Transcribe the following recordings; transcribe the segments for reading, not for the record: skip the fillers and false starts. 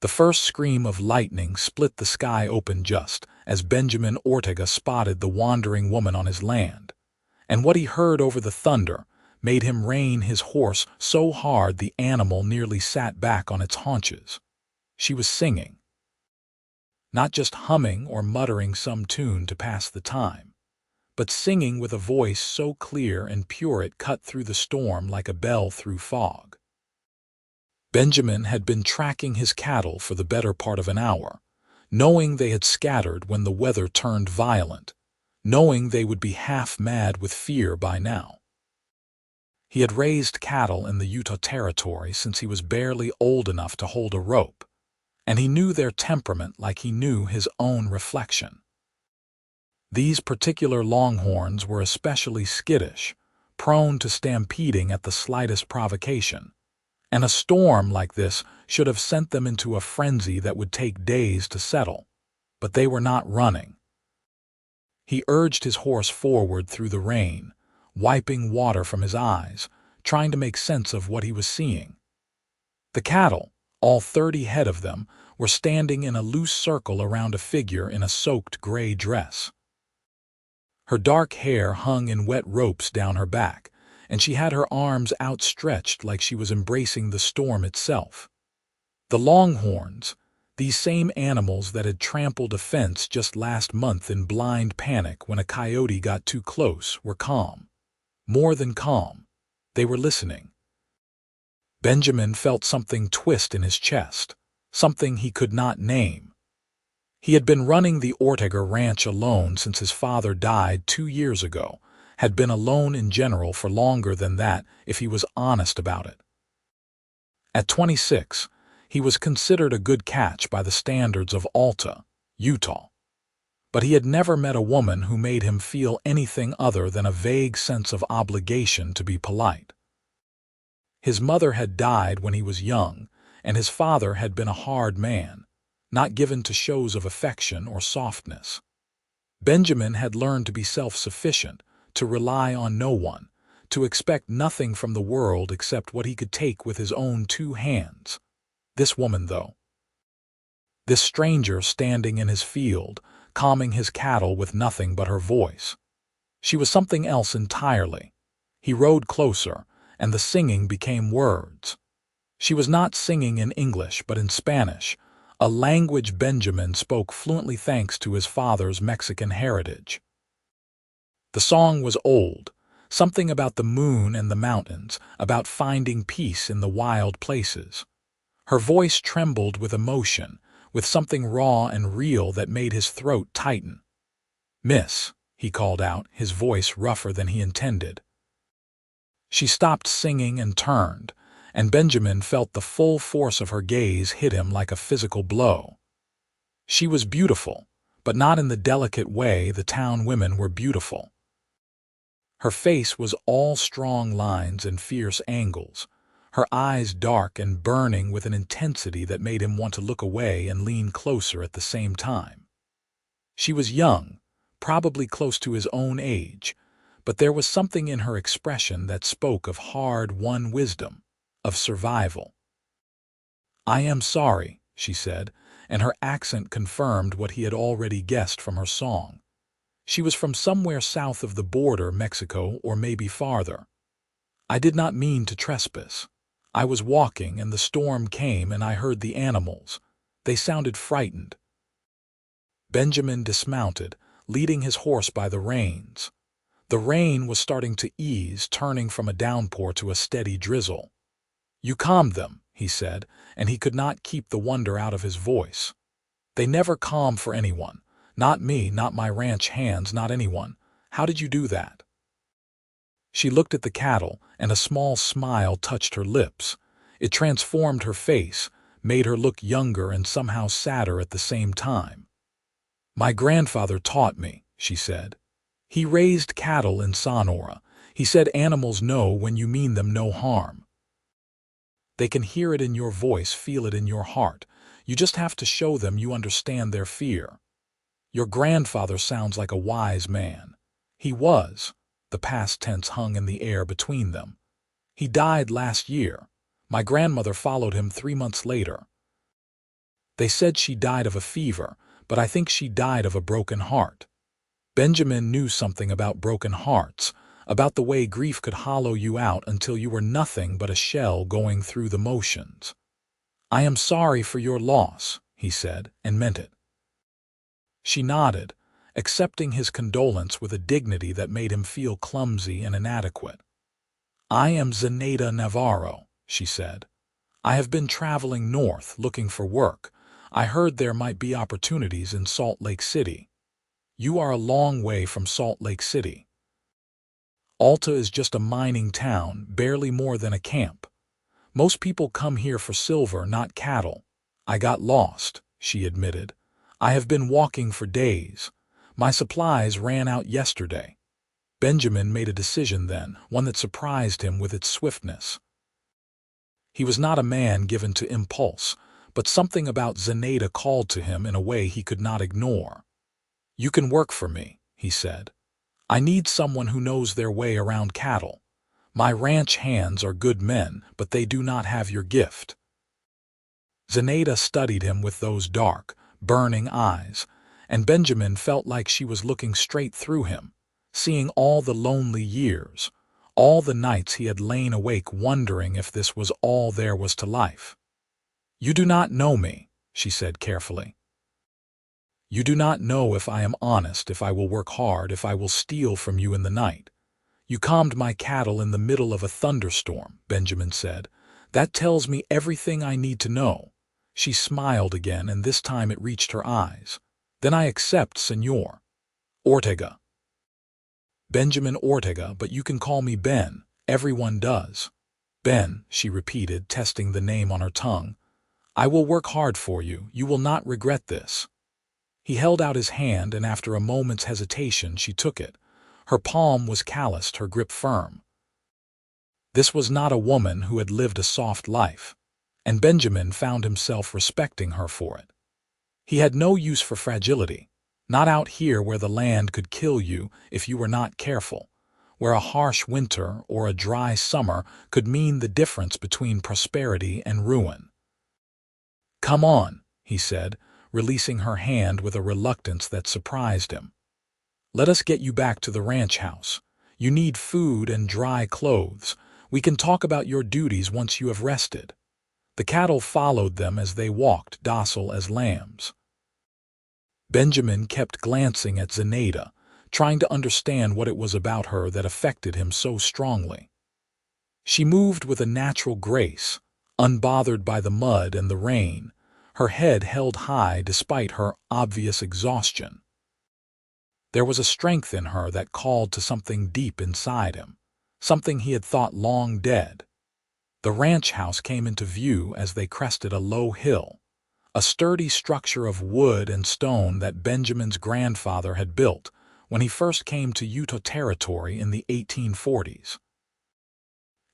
The first scream of lightning split the sky open just as Benjamin Ortega spotted the wandering woman on his land, and what he heard over the thunder made him rein his horse so hard the animal nearly sat back on its haunches. She was singing, not just humming or muttering some tune to pass the time, but singing with a voice so clear and pure it cut through the storm like a bell through fog. Benjamin had been tracking his cattle for the better part of an hour, knowing they had scattered when the weather turned violent, knowing they would be half mad with fear by now. He had raised cattle in the Utah Territory since he was barely old enough to hold a rope, and he knew their temperament like he knew his own reflection. These particular longhorns were especially skittish, prone to stampeding at the slightest provocation, and a storm like this should have sent them into a frenzy that would take days to settle, but they were not running. He urged his horse forward through the rain, wiping water from his eyes, trying to make sense of what he was seeing. The cattle, all 30 head of them, were standing in a loose circle around a figure in a soaked gray dress. Her dark hair hung in wet ropes down her back, and she had her arms outstretched like she was embracing the storm itself. The longhorns, these same animals that had trampled a fence just last month in blind panic when a coyote got too close, were calm. More than calm, they were listening. Benjamin felt something twist in his chest, something he could not name. He had been running the Ortega ranch alone since his father died 2 years ago, had been alone in general for longer than that if he was honest about it. At 26, he was considered a good catch by the standards of Alta, Utah. But he had never met a woman who made him feel anything other than a vague sense of obligation to be polite. His mother had died when he was young, and his father had been a hard man, not given to shows of affection or softness. Benjamin had learned to be self-sufficient, to rely on no one, to expect nothing from the world except what he could take with his own 2 hands. This woman, though. This stranger standing in his field, calming his cattle with nothing but her voice. She was something else entirely. He rode closer, and the singing became words. She was not singing in English but in Spanish, a language Benjamin spoke fluently thanks to his father's Mexican heritage. The song was old, something about the moon and the mountains, about finding peace in the wild places. Her voice trembled with emotion, with something raw and real that made his throat tighten. "Miss," he called out, his voice rougher than he intended. She stopped singing and turned, and Benjamin felt the full force of her gaze hit him like a physical blow. She was beautiful, but not in the delicate way the town women were beautiful. Her face was all strong lines and fierce angles, her eyes dark and burning with an intensity that made him want to look away and lean closer at the same time. She was young, probably close to his own age, but there was something in her expression that spoke of hard-won wisdom, of survival. "I am sorry," she said, and her accent confirmed what he had already guessed from her song. She was from somewhere south of the border, Mexico, or maybe farther. "I did not mean to trespass. I was walking and the storm came and I heard the animals. They sounded frightened." Benjamin dismounted, leading his horse by the reins. The rain was starting to ease, turning from a downpour to a steady drizzle. "You calmed them," he said, and he could not keep the wonder out of his voice. "They never calm for anyone. Not me, not my ranch hands, not anyone. How did you do that?" She looked at the cattle, and a small smile touched her lips. It transformed her face, made her look younger and somehow sadder at the same time. "My grandfather taught me," she said. "He raised cattle in Sonora. He said animals know when you mean them no harm. They can hear it in your voice, feel it in your heart. You just have to show them you understand their fear. Your grandfather sounds like a wise man. He was." The past tense hung in the air between them. "He died last year. My grandmother followed him 3 months later." They said she died of a fever, but I think she died of a broken heart. Benjamin knew something about broken hearts, about the way grief could hollow you out until you were nothing but a shell going through the motions. "I am sorry for your loss," he said, and meant it. She nodded, accepting his condolence with a dignity that made him feel clumsy and inadequate. "I am Zenaida Navarro," she said. "I have been traveling north looking for work. I heard there might be opportunities in Salt Lake City. You are a long way from Salt Lake City. Alta is just a mining town, barely more than a camp. Most people come here for silver, not cattle. I got lost," she admitted. "I have been walking for days. My supplies ran out yesterday." Benjamin made a decision then, one that surprised him with its swiftness. He was not a man given to impulse, but something about Zenaida called to him in a way he could not ignore. "You can work for me," he said. "I need someone who knows their way around cattle. My ranch hands are good men, but they do not have your gift." Zenaida studied him with those dark, burning eyes, and Benjamin felt like she was looking straight through him, seeing all the lonely years, all the nights he had lain awake wondering if this was all there was to life. "You do not know me," she said carefully. "You do not know if I am honest, if I will work hard, if I will steal from you in the night. You calmed my cattle in the middle of a thunderstorm," Benjamin said. "That tells me everything I need to know." She smiled again, and this time it reached her eyes. "Then I accept, Señor. Ortega." "Benjamin Ortega, but you can call me Ben. Everyone does." "Ben," she repeated, testing the name on her tongue. "I will work hard for you. You will not regret this." He held out his hand, and after a moment's hesitation she took it. Her palm was calloused, her grip firm. This was not a woman who had lived a soft life, and Benjamin found himself respecting her for it. He had no use for fragility, not out here where the land could kill you if you were not careful, where a harsh winter or a dry summer could mean the difference between prosperity and ruin. "Come on," he said, releasing her hand with a reluctance that surprised him. "Let us get you back to the ranch house. You need food and dry clothes. We can talk about your duties once you have rested." The cattle followed them as they walked, docile as lambs. Benjamin kept glancing at Zenaida, trying to understand what it was about her that affected him so strongly. She moved with a natural grace, unbothered by the mud and the rain, her head held high despite her obvious exhaustion. There was a strength in her that called to something deep inside him, something he had thought long dead. The ranch house came into view as they crested a low hill, a sturdy structure of wood and stone that Benjamin's grandfather had built when he first came to Utah Territory in the 1840s.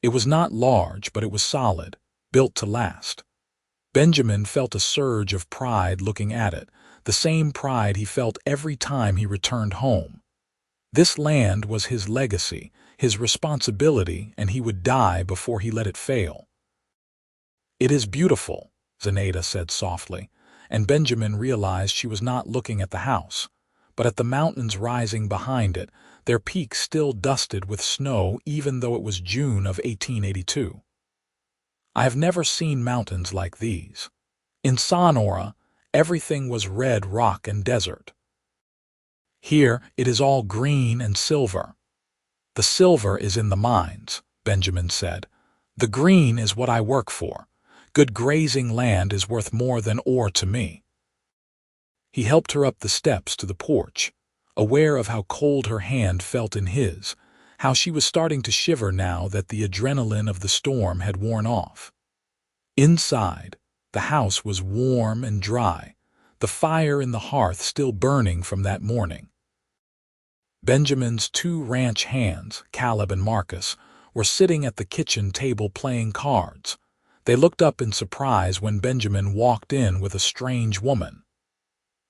It was not large, but it was solid, built to last. Benjamin felt a surge of pride looking at it, the same pride he felt every time he returned home. This land was his legacy, his responsibility, and he would die before he let it fail. "It is beautiful," Zenaida said softly, and Benjamin realized she was not looking at the house, but at the mountains rising behind it, their peaks still dusted with snow even though it was June of 1882. "I have never seen mountains like these. In Sonora, everything was red rock and desert. Here it is all green and silver." "The silver is in the mines," Benjamin said. "The green is what I work for. Good grazing land is worth more than ore to me." He helped her up the steps to the porch, aware of how cold her hand felt in his, how she was starting to shiver now that the adrenaline of the storm had worn off. Inside, the house was warm and dry, the fire in the hearth still burning from that morning. Benjamin's two ranch hands, Caleb and Marcus, were sitting at the kitchen table playing cards. They looked up in surprise when Benjamin walked in with a strange woman.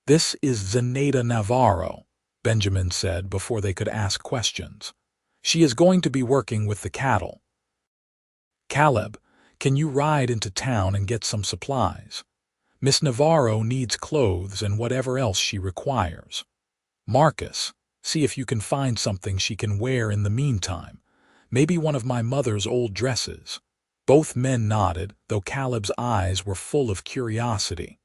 "This is Zenaida Navarro," Benjamin said before they could ask questions. "She is going to be working with the cattle. Caleb, can you ride into town and get some supplies?" Miss Navarro needs clothes and whatever else she requires. Marcus, see if you can find something she can wear in the meantime. Maybe one of my mother's old dresses." Both men nodded, though Caleb's eyes were full of curiosity.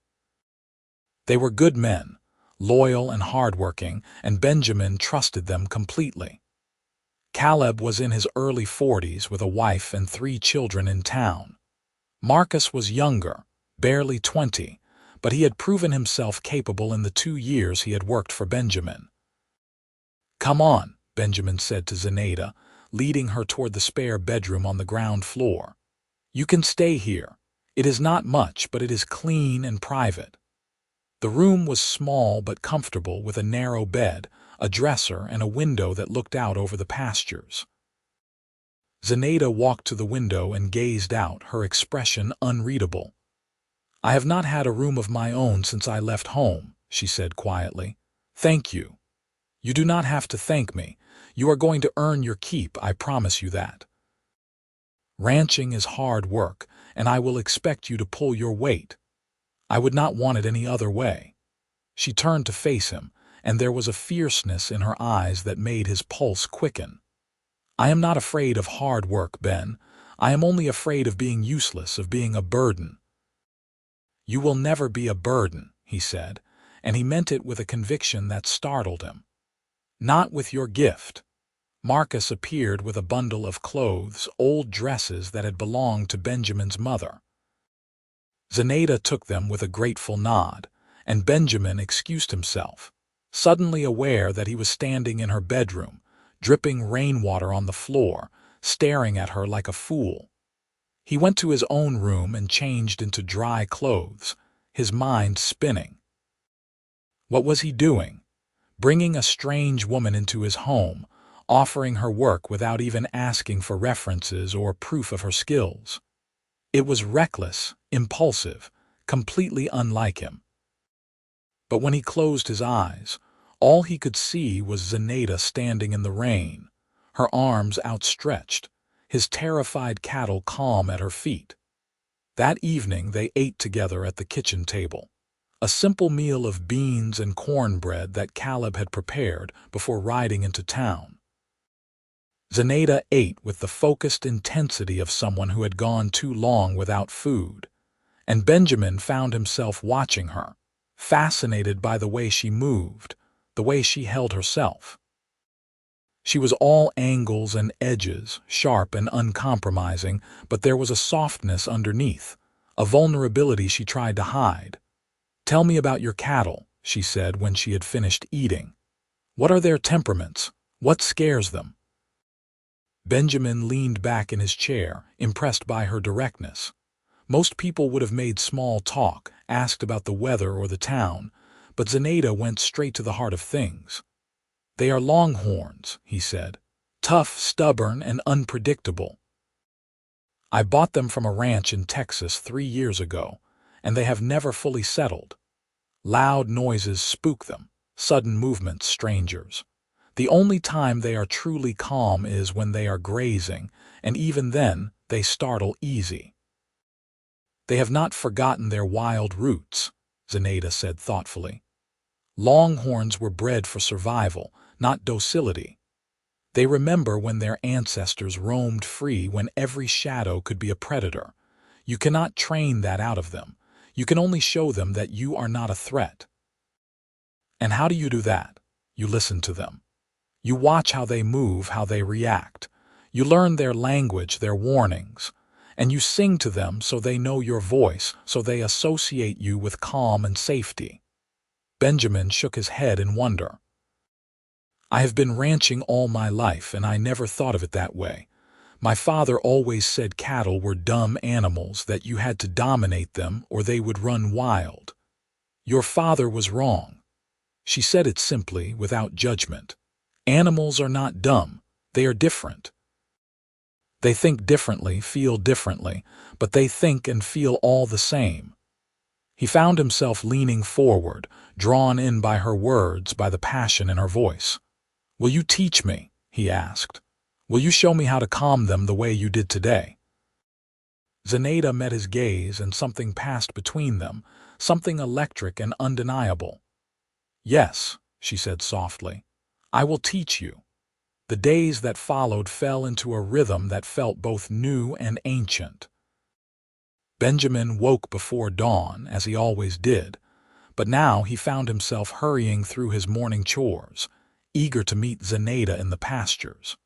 They were good men, loyal and hardworking, and Benjamin trusted them completely. Caleb was in his early 40s with a wife and 3 children in town. Marcus was younger, barely 20, but he had proven himself capable in the 2 years he had worked for Benjamin. "Come on," Benjamin said to Zenaida, leading her toward the spare bedroom on the ground floor. "You can stay here. It is not much, but it is clean and private." The room was small but comfortable, with a narrow bed, a dresser, and a window that looked out over the pastures. Zenaida walked to the window and gazed out, her expression unreadable. "I have not had a room of my own since I left home," she said quietly. "Thank you." "You do not have to thank me. You are going to earn your keep, I promise you that. Ranching is hard work, and I will expect you to pull your weight. I would not want it any other way." She turned to face him, and there was a fierceness in her eyes that made his pulse quicken. "I am not afraid of hard work, Ben. I am only afraid of being useless, of being a burden." "You will never be a burden," he said, and he meant it with a conviction that startled him. "Not with your gift." Marcus appeared with a bundle of clothes, old dresses that had belonged to Benjamin's mother. Zenaida took them with a grateful nod, and Benjamin excused himself, suddenly aware that he was standing in her bedroom, dripping rainwater on the floor, staring at her like a fool. He went to his own room and changed into dry clothes, his mind spinning. What was he doing? Bringing a strange woman into his home, offering her work without even asking for references or proof of her skills. It was reckless, impulsive, completely unlike him. But when he closed his eyes, all he could see was Zenaida standing in the rain, her arms outstretched, his terrified cattle calm at her feet. That evening they ate together at the kitchen table, a simple meal of beans and cornbread that Caleb had prepared before riding into town. Zenaida ate with the focused intensity of someone who had gone too long without food, and Benjamin found himself watching her, fascinated by the way she moved, the way she held herself. She was all angles and edges, sharp and uncompromising, but there was a softness underneath, a vulnerability she tried to hide. "Tell me about your cattle," she said when she had finished eating. "What are their temperaments? What scares them?" Benjamin leaned back in his chair, impressed by her directness. Most people would have made small talk, asked about the weather or the town, but Zenaida went straight to the heart of things. "They are longhorns," he said. "Tough, stubborn, and unpredictable. I bought them from a ranch in Texas 3 years ago, and they have never fully settled. Loud noises spook them, sudden movements strangers. The only time they are truly calm is when they are grazing, and even then they startle easy." "They have not forgotten their wild roots," Zenaida said thoughtfully. "Longhorns were bred for survival, not docility. They remember when their ancestors roamed free, when every shadow could be a predator. You cannot train that out of them. You can only show them that you are not a threat." "And how do you do that?" "You listen to them. You watch how they move, how they react. You learn their language, their warnings. And you sing to them so they know your voice, so they associate you with calm and safety." Benjamin shook his head in wonder. "I have been ranching all my life, and I never thought of it that way. My father always said cattle were dumb animals, that you had to dominate them or they would run wild." "Your father was wrong." She said it simply, without judgment. "Animals are not dumb. They are different. They think differently, feel differently, but they think and feel all the same." He found himself leaning forward, drawn in by her words, by the passion in her voice. "Will you teach me?" he asked. "Will you show me how to calm them the way you did today?" Zenaida met his gaze, and something passed between them, something electric and undeniable. "Yes," she said softly, "I will teach you." The days that followed fell into a rhythm that felt both new and ancient. Benjamin woke before dawn, as he always did, but now he found himself hurrying through his morning chores, eager to meet Zenaida in the pastures.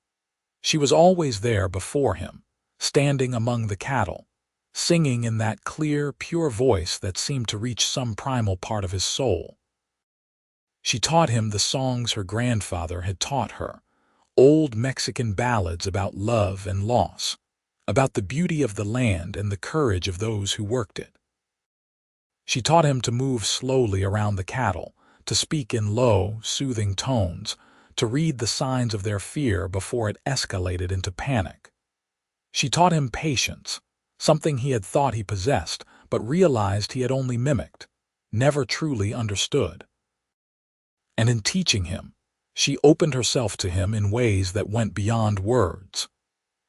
She was always there before him, standing among the cattle, singing in that clear, pure voice that seemed to reach some primal part of his soul. She taught him the songs her grandfather had taught her, old Mexican ballads about love and loss, about the beauty of the land and the courage of those who worked it. She taught him to move slowly around the cattle, to speak in low, soothing tones, to read the signs of their fear before it escalated into panic. She taught him patience, something he had thought he possessed, but realized he had only mimicked, never truly understood. And in teaching him, she opened herself to him in ways that went beyond words.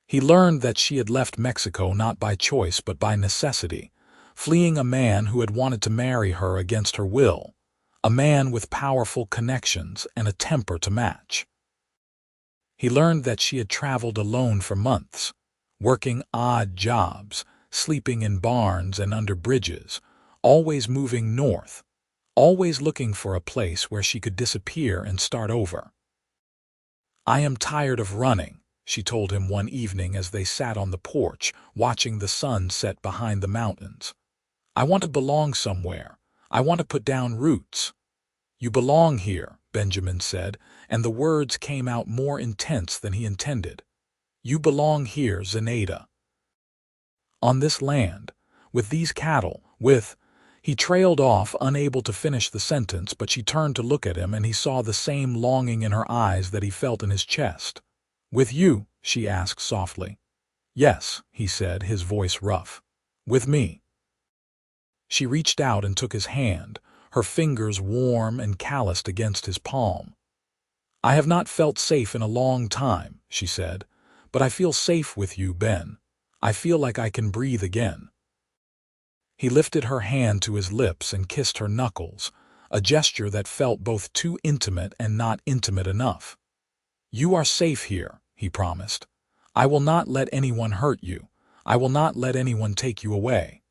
He learned that she had left Mexico not by choice but by necessity, fleeing a man who had wanted to marry her against her will, a man with powerful connections and a temper to match. He learned that she had traveled alone for months, working odd jobs, sleeping in barns and under bridges, always moving north, always looking for a place where she could disappear and start over. "I am tired of running," she told him one evening as they sat on the porch, watching the sun set behind the mountains. "I want to belong somewhere. I want to put down roots." "You belong here," Benjamin said, and the words came out more intense than he intended. "You belong here, Zenaida. On this land, with these cattle, with—" He trailed off, unable to finish the sentence, but she turned to look at him and he saw the same longing in her eyes that he felt in his chest. "With you?" she asked softly. "Yes," he said, his voice rough. "With me." She reached out and took his hand, her fingers warm and calloused against his palm. "I have not felt safe in a long time," she said, "but I feel safe with you, Ben. I feel like I can breathe again." He lifted her hand to his lips and kissed her knuckles, a gesture that felt both too intimate and not intimate enough. "You are safe here," he promised. "I will not let anyone hurt you. I will not let anyone take you away."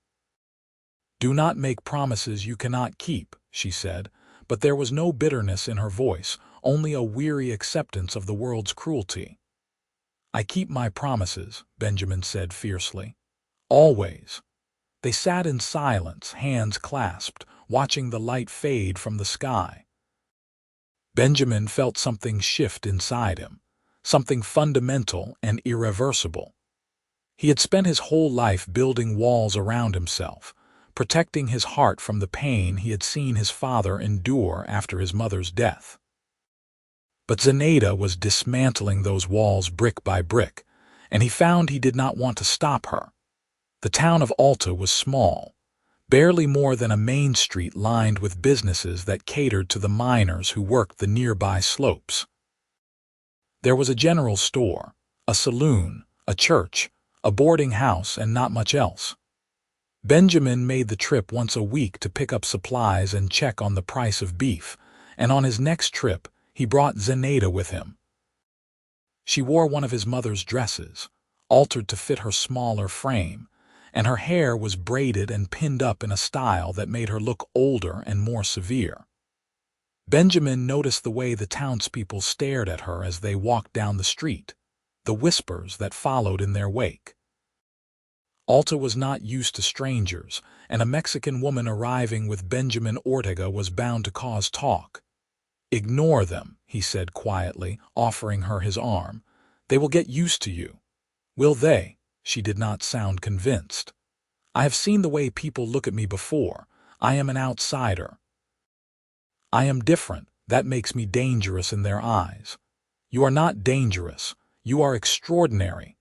"Do not make promises you cannot keep," she said, but there was no bitterness in her voice, only a weary acceptance of the world's cruelty. "I keep my promises," Benjamin said fiercely. "Always." They sat in silence, hands clasped, watching the light fade from the sky. Benjamin felt something shift inside him, something fundamental and irreversible. He had spent his whole life building walls around himself, protecting his heart from the pain he had seen his father endure after his mother's death. But Zenaida was dismantling those walls brick by brick, and he found he did not want to stop her. The town of Alta was small, barely more than a main street lined with businesses that catered to the miners who worked the nearby slopes. There was a general store, a saloon, a church, a boarding house, and not much else. Benjamin made the trip once a week to pick up supplies and check on the price of beef, and on his next trip he brought Zenaida with him. She wore one of his mother's dresses, altered to fit her smaller frame, and her hair was braided and pinned up in a style that made her look older and more severe. Benjamin noticed the way the townspeople stared at her as they walked down the street, the whispers that followed in their wake. Alta was not used to strangers, and a Mexican woman arriving with Benjamin Ortega was bound to cause talk. "Ignore them," he said quietly, offering her his arm. "They will get used to you." "Will they?" She did not sound convinced. "I have seen the way people look at me before. I am an outsider. I am different. That makes me dangerous in their eyes." "You are not dangerous. You are extraordinary."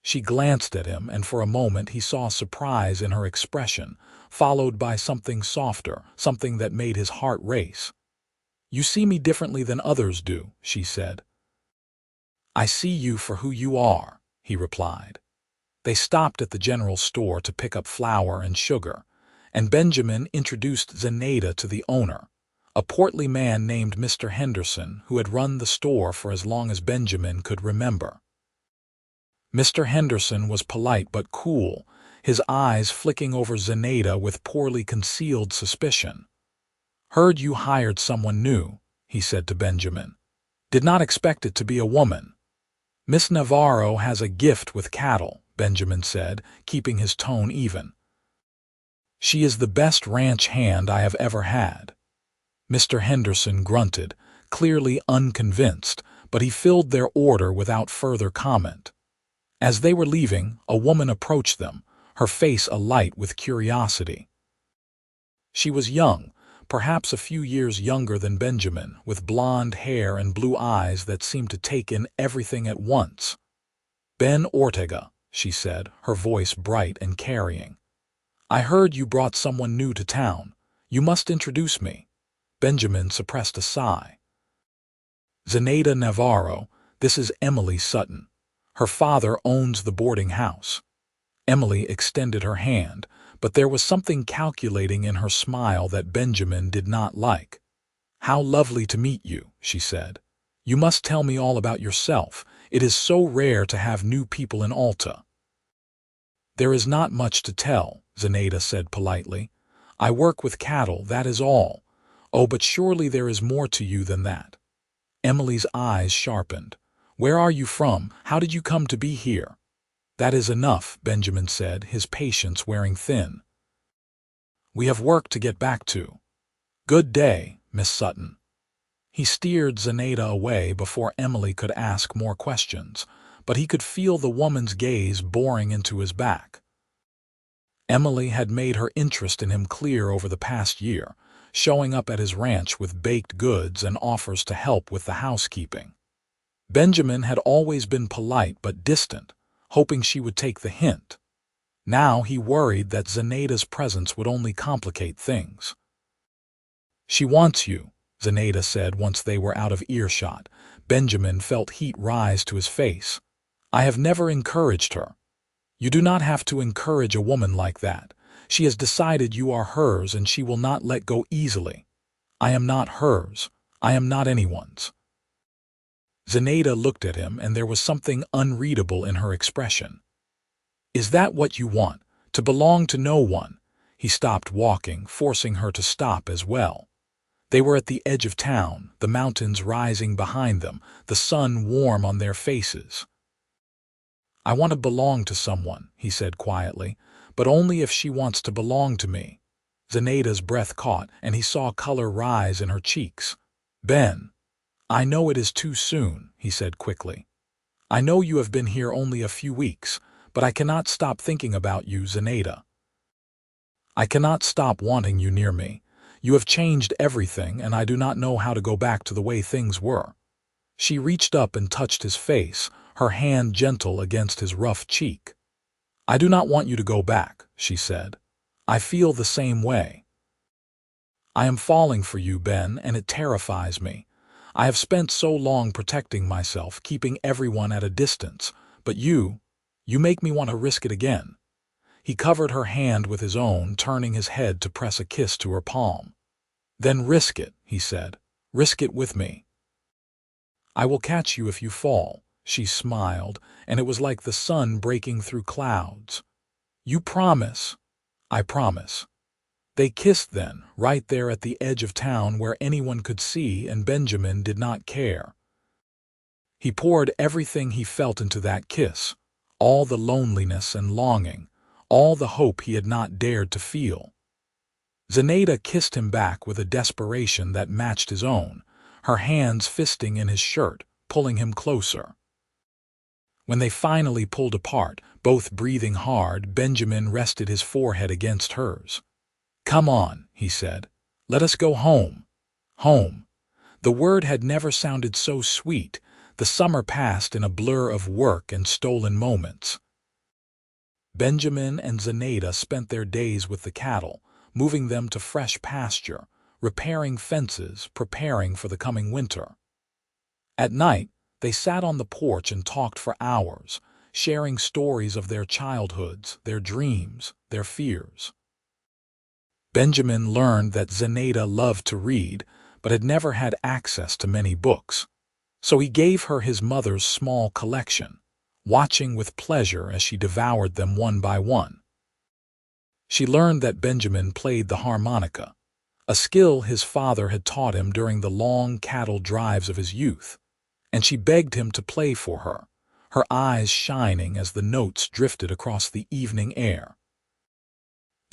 She glanced at him, and for a moment he saw surprise in her expression, followed by something softer, something that made his heart race. "You see me differently than others do," she said. "I see you for who you are," he replied. They stopped at the general store to pick up flour and sugar, and Benjamin introduced Zenaida to the owner, a portly man named Mr. Henderson who had run the store for as long as Benjamin could remember. Mr. Henderson was polite but cool, his eyes flicking over Zenaida with poorly concealed suspicion. "Heard you hired someone new," he said to Benjamin. "Did not expect it to be a woman." "Miss Navarro has a gift with cattle," Benjamin said, keeping his tone even. "She is the best ranch hand I have ever had." Mr. Henderson grunted, clearly unconvinced, but he filled their order without further comment. As they were leaving, a woman approached them, her face alight with curiosity. She was young, perhaps a few years younger than Benjamin, with blonde hair and blue eyes that seemed to take in everything at once. "Ben Ortega," she said, her voice bright and carrying. "I heard you brought someone new to town. You must introduce me." Benjamin suppressed a sigh. "Zenaida Navarro, this is Emily Sutton. Her father owns the boarding house." Emily extended her hand, but there was something calculating in her smile that Benjamin did not like. "How lovely to meet you," she said. "You must tell me all about yourself. It is so rare to have new people in Alta." "There is not much to tell," Zenaida said politely. "I work with cattle, that is all. Oh, but surely there is more to you than that." Emily's eyes sharpened. "Where are you from? How did you come to be here?" "That is enough," Benjamin said, his patience wearing thin. "We have work to get back to. Good day, Miss Sutton." He steered Zenaida away before Emily could ask more questions, but he could feel the woman's gaze boring into his back. Emily had made her interest in him clear over the past year, showing up at his ranch with baked goods and offers to help with the housekeeping. Benjamin had always been polite but distant, hoping she would take the hint. Now he worried that Zenaida's presence would only complicate things. "She wants you," Zenaida said once they were out of earshot. Benjamin felt heat rise to his face. "I have never encouraged her." "You do not have to encourage a woman like that. She has decided you are hers and she will not let go easily." "I am not hers. I am not anyone's." Zenaida looked at him and there was something unreadable in her expression. "Is that what you want, to belong to no one?" He stopped walking, forcing her to stop as well. They were at the edge of town, the mountains rising behind them, the sun warm on their faces. "I want to belong to someone," he said quietly, "but only if she wants to belong to me." Zenaida's breath caught, and he saw color rise in her cheeks. "Ben, I know it is too soon," he said quickly. "I know you have been here only a few weeks, but I cannot stop thinking about you, Zenaida. I cannot stop wanting you near me. You have changed everything, and I do not know how to go back to the way things were." She reached up and touched his face, her hand gentle against his rough cheek. "I do not want you to go back," she said. "I feel the same way. I am falling for you, Ben, and it terrifies me. I have spent so long protecting myself, keeping everyone at a distance, but you make me want to risk it again." He covered her hand with his own, turning his head to press a kiss to her palm. "Then risk it," he said. "Risk it with me." "I will catch you if you fall," she smiled, and it was like the sun breaking through clouds. "You promise?" "I promise." They kissed then, right there at the edge of town where anyone could see, and Benjamin did not care. He poured everything he felt into that kiss, all the loneliness and longing, all the hope he had not dared to feel. Zenaida kissed him back with a desperation that matched his own, her hands fisting in his shirt, pulling him closer. When they finally pulled apart, both breathing hard, Benjamin rested his forehead against hers. "Come on," he said. "Let us go home." Home. The word had never sounded so sweet. The summer passed in a blur of work and stolen moments. Benjamin and Zenaida spent their days with the cattle, moving them to fresh pasture, repairing fences, preparing for the coming winter. At night, they sat on the porch and talked for hours, sharing stories of their childhoods, their dreams, their fears. Benjamin learned that Zenaida loved to read, but had never had access to many books. So he gave her his mother's small collection, watching with pleasure as she devoured them one by one. She learned that Benjamin played the harmonica, a skill his father had taught him during the long cattle drives of his youth, and she begged him to play for her, her eyes shining as the notes drifted across the evening air.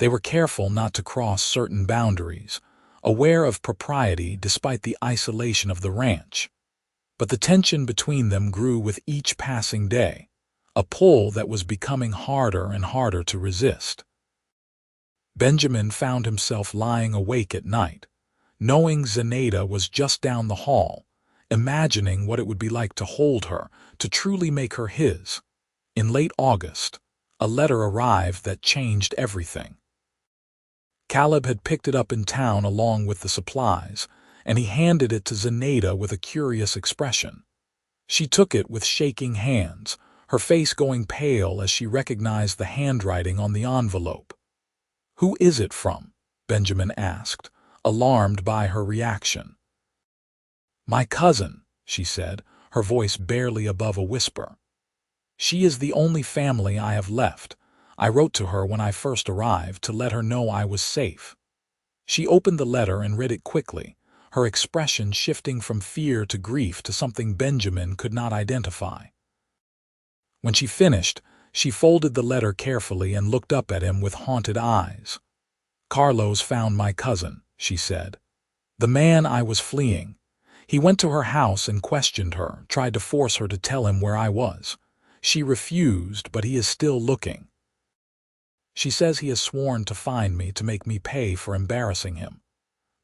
They were careful not to cross certain boundaries, aware of propriety despite the isolation of the ranch. But the tension between them grew with each passing day, a pull that was becoming harder and harder to resist. Benjamin found himself lying awake at night, knowing Zenaida was just down the hall, imagining what it would be like to hold her, to truly make her his. In late August, a letter arrived that changed everything. Caleb had picked it up in town along with the supplies, and he handed it to Zenaida with a curious expression. She took it with shaking hands, her face going pale as she recognized the handwriting on the envelope. "Who is it from?" Benjamin asked, alarmed by her reaction. "My cousin," she said, her voice barely above a whisper. "She is the only family I have left. I wrote to her when I first arrived to let her know I was safe." She opened the letter and read it quickly, her expression shifting from fear to grief to something Benjamin could not identify. When she finished, she folded the letter carefully and looked up at him with haunted eyes. "Carlos found my cousin," she said. "The man I was fleeing. He went to her house and questioned her, tried to force her to tell him where I was. She refused, but he is still looking. She says he has sworn to find me to make me pay for embarrassing him."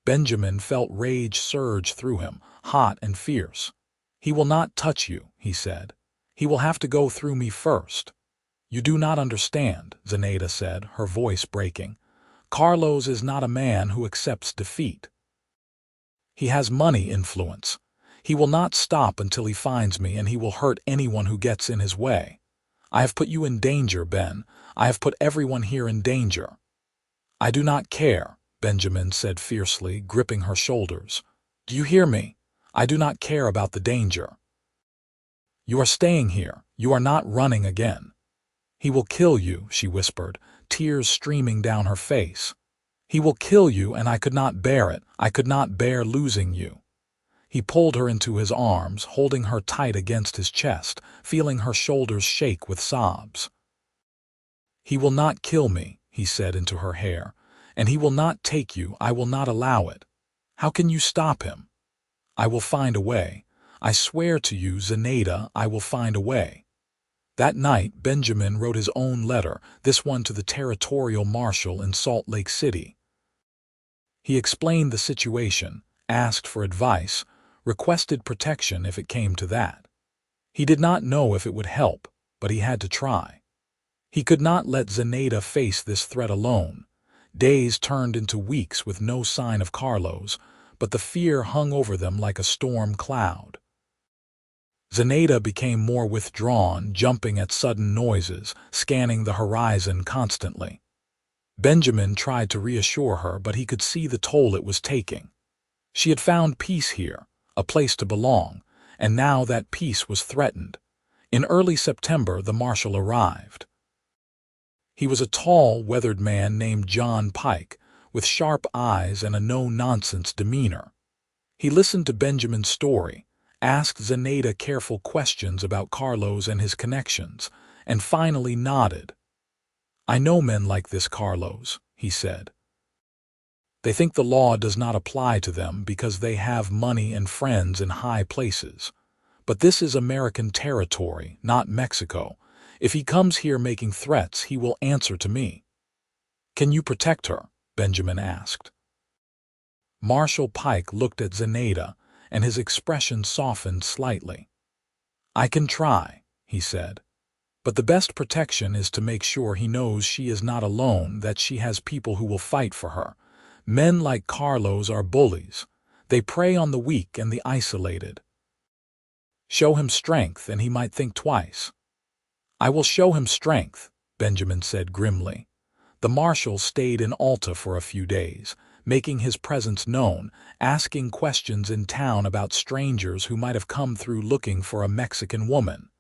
Benjamin felt rage surge through him, hot and fierce. "He will not touch you," he said. "He will have to go through me first." "You do not understand," Zenaida said, her voice breaking. "Carlos is not a man who accepts defeat. He has money influence. He will not stop until he finds me, and he will hurt anyone who gets in his way. I have put you in danger, Ben. I have put everyone here in danger." "I do not care," Benjamin said fiercely, gripping her shoulders. "Do you hear me? I do not care about the danger. You are staying here. You are not running again." "He will kill you," she whispered, tears streaming down her face. "He will kill you, and I could not bear it. I could not bear losing you." He pulled her into his arms, holding her tight against his chest, feeling her shoulders shake with sobs. "He will not kill me," he said into her hair, "and he will not take you. I will not allow it. How can you stop him?" "I will find a way. I swear to you, Zenaida, I will find a way." That night, Benjamin wrote his own letter, this one to the territorial marshal in Salt Lake City. He explained the situation, asked for advice, requested protection if it came to that. He did not know if it would help, but he had to try. He could not let Zenaida face this threat alone. Days turned into weeks with no sign of Carlos, but the fear hung over them like a storm cloud. Zenaida became more withdrawn, jumping at sudden noises, scanning the horizon constantly. Benjamin tried to reassure her, but he could see the toll it was taking. She had found peace here, a place to belong, and now that peace was threatened. In early September, the marshal arrived. He was a tall, weathered man named John Pike, with sharp eyes and a no-nonsense demeanor. He listened to Benjamin's story, asked Zenaida careful questions about Carlos and his connections, and finally nodded. "I know men like this, Carlos," he said. "They think the law does not apply to them because they have money and friends in high places. But this is American territory, not Mexico. If he comes here making threats, he will answer to me." "Can you protect her?" Benjamin asked. Marshal Pike looked at Zenaida, and his expression softened slightly. "I can try," he said. "But the best protection is to make sure he knows she is not alone, that she has people who will fight for her. Men like Carlos are bullies. They prey on the weak and the isolated. Show him strength, and he might think twice." "I will show him strength," Benjamin said grimly. The marshal stayed in Alta for a few days, making his presence known, asking questions in town about strangers who might have come through looking for a Mexican woman.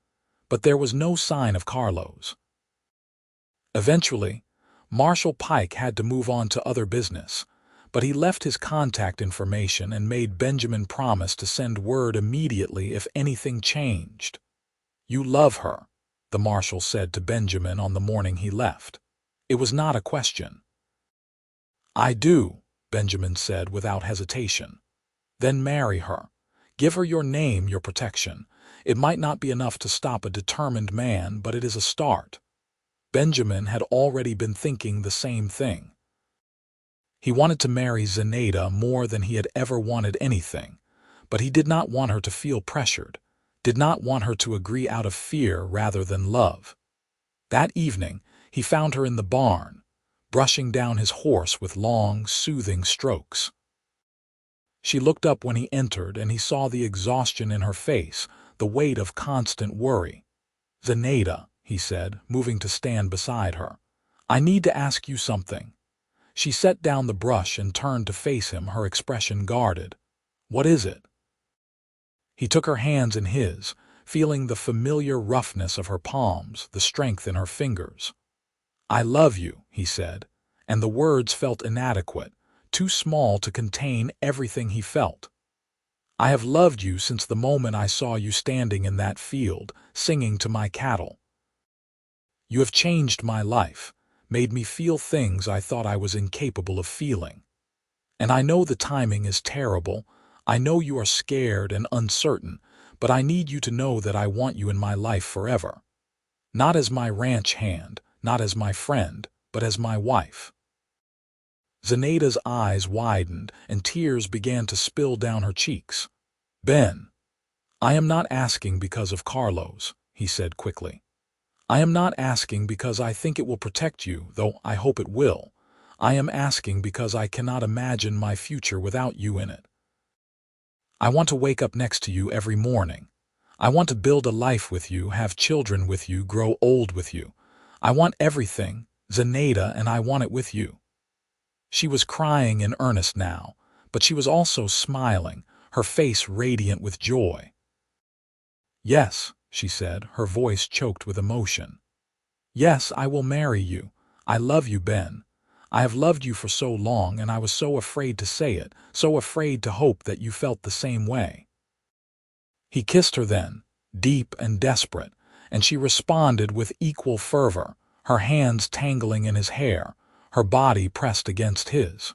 But there was no sign of Carlos. Eventually, Marshal Pike had to move on to other business, but he left his contact information and made Benjamin promise to send word immediately if anything changed. "You love her," the marshal said to Benjamin on the morning he left. It was not a question. "I do," Benjamin said without hesitation. "Then marry her. Give her your name, your protection. It might not be enough to stop a determined man, but it is a start." Benjamin had already been thinking the same thing. He wanted to marry Zenaida more than he had ever wanted anything, but he did not want her to feel pressured, did not want her to agree out of fear rather than love. That evening, he found her in the barn, brushing down his horse with long, soothing strokes. She looked up when he entered, and he saw the exhaustion in her face, the weight of constant worry. "Zenaida," he said, moving to stand beside her, "I need to ask you something." She set down the brush and turned to face him, her expression guarded. "What is it?" He took her hands in his, feeling the familiar roughness of her palms, the strength in her fingers. "I love you," he said, and the words felt inadequate, too small to contain everything he felt. "I have loved you since the moment I saw you standing in that field, singing to my cattle. You have changed my life, made me feel things I thought I was incapable of feeling. And I know the timing is terrible, I know you are scared and uncertain, but I need you to know that I want you in my life forever. Not as my ranch hand, not as my friend, but as my wife." Zenaida's eyes widened and tears began to spill down her cheeks. "Ben, I am not asking because of Carlos," he said quickly. "I am not asking because I think it will protect you, though I hope it will. I am asking because I cannot imagine my future without you in it. I want to wake up next to you every morning. I want to build a life with you, have children with you, grow old with you. I want everything, Zenaida, and I want it with you." She was crying in earnest now, but she was also smiling, her face radiant with joy. "Yes," she said, her voice choked with emotion. "Yes, I will marry you. I love you, Ben. I have loved you for so long, and I was so afraid to say it, so afraid to hope that you felt the same way." He kissed her then, deep and desperate, and she responded with equal fervor, her hands tangling in his hair, her body pressed against his.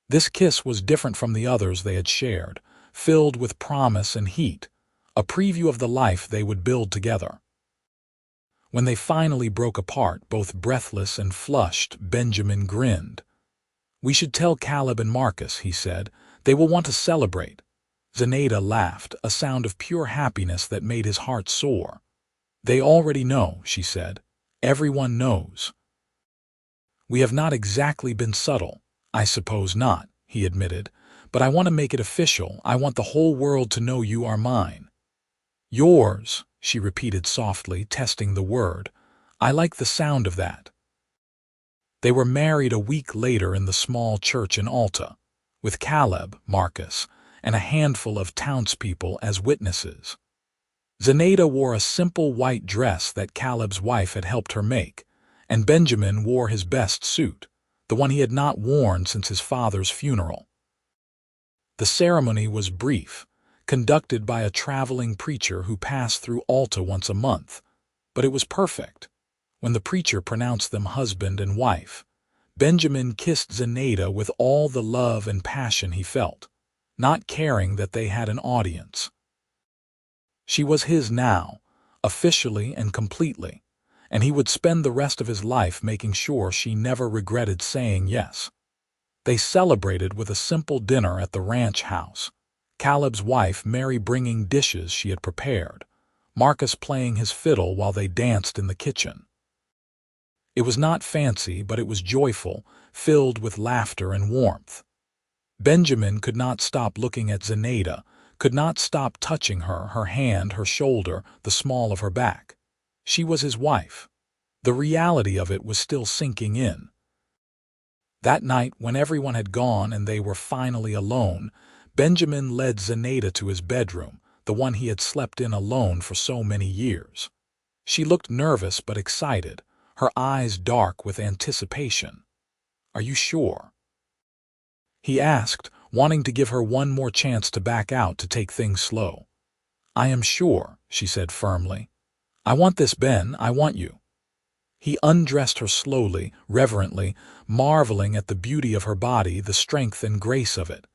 This kiss was different from the others they had shared, filled with promise and heat, a preview of the life they would build together. When they finally broke apart, both breathless and flushed, Benjamin grinned. "We should tell Caleb and Marcus," he said. "They will want to celebrate." Zenaida laughed, a sound of pure happiness that made his heart soar. "They already know," she said. "Everyone knows." "We have not exactly been subtle." "I suppose not," he admitted. "But I want to make it official. I want the whole world to know you are mine." "Yours," she repeated softly, testing the word. "I like the sound of that." They were married a week later in the small church in Alta, with Caleb, Marcus, and a handful of townspeople as witnesses. Zenaida wore a simple white dress that Caleb's wife had helped her make, and Benjamin wore his best suit, the one he had not worn since his father's funeral. The ceremony was brief, conducted by a traveling preacher who passed through Alta once a month, but it was perfect. When the preacher pronounced them husband and wife, Benjamin kissed Zenaida with all the love and passion he felt, not caring that they had an audience. She was his now, officially and completely, and he would spend the rest of his life making sure she never regretted saying yes. They celebrated with a simple dinner at the ranch house, Caleb's wife Mary bringing dishes she had prepared, Marcus playing his fiddle while they danced in the kitchen. It was not fancy, but it was joyful, filled with laughter and warmth. Benjamin could not stop looking at Zenaida, could not stop touching her, her hand, her shoulder, the small of her back. She was his wife. The reality of it was still sinking in. That night, when everyone had gone and they were finally alone, Benjamin led Zenaida to his bedroom, the one he had slept in alone for so many years. She looked nervous but excited, her eyes dark with anticipation. "Are you sure?" he asked, wanting to give her one more chance to back out to take things slow. "I am sure," she said firmly. "I want this, Ben, I want you." He undressed her slowly, reverently, marveling at the beauty of her body, the strength and grace of it.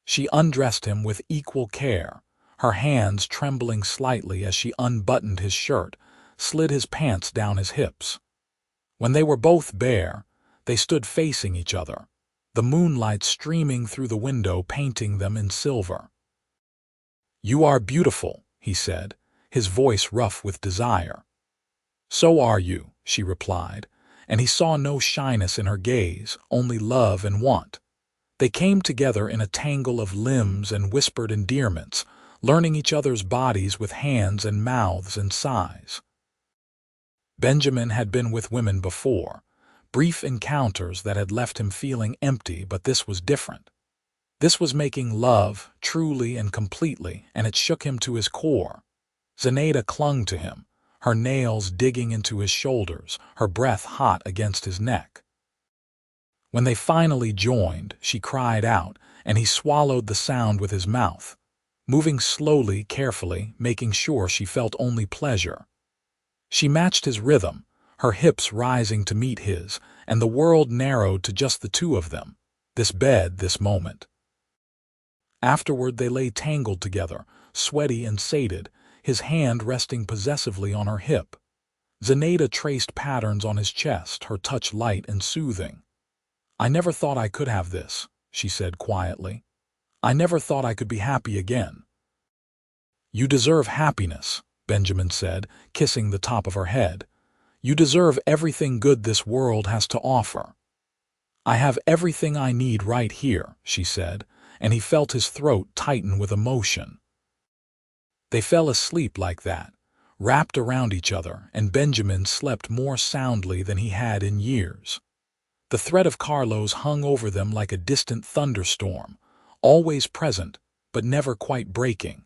She undressed him with equal care, her hands trembling slightly as she unbuttoned his shirt, slid his pants down his hips. When they were both bare, they stood facing each other, the moonlight streaming through the window painting them in silver. "You are beautiful," he said, his voice rough with desire. "So are you," she replied, and he saw no shyness in her gaze, only love and want. They came together in a tangle of limbs and whispered endearments, learning each other's bodies with hands and mouths and sighs. Benjamin had been with women before, brief encounters that had left him feeling empty, but this was different. This was making love, truly and completely, and it shook him to his core. Zenaida clung to him, her nails digging into his shoulders, her breath hot against his neck. When they finally joined, she cried out, and he swallowed the sound with his mouth, moving slowly, carefully, making sure she felt only pleasure. She matched his rhythm, her hips rising to meet his, and the world narrowed to just the two of them, this bed, this moment. Afterward they lay tangled together, sweaty and sated, his hand resting possessively on her hip. Zenaida traced patterns on his chest, her touch light and soothing. "I never thought I could have this," she said quietly. "I never thought I could be happy again." "You deserve happiness," Benjamin said, kissing the top of her head. "You deserve everything good this world has to offer." "I have everything I need right here," she said, and he felt his throat tighten with emotion. They fell asleep like that, wrapped around each other, and Benjamin slept more soundly than he had in years. The threat of Carlos hung over them like a distant thunderstorm, always present, but never quite breaking.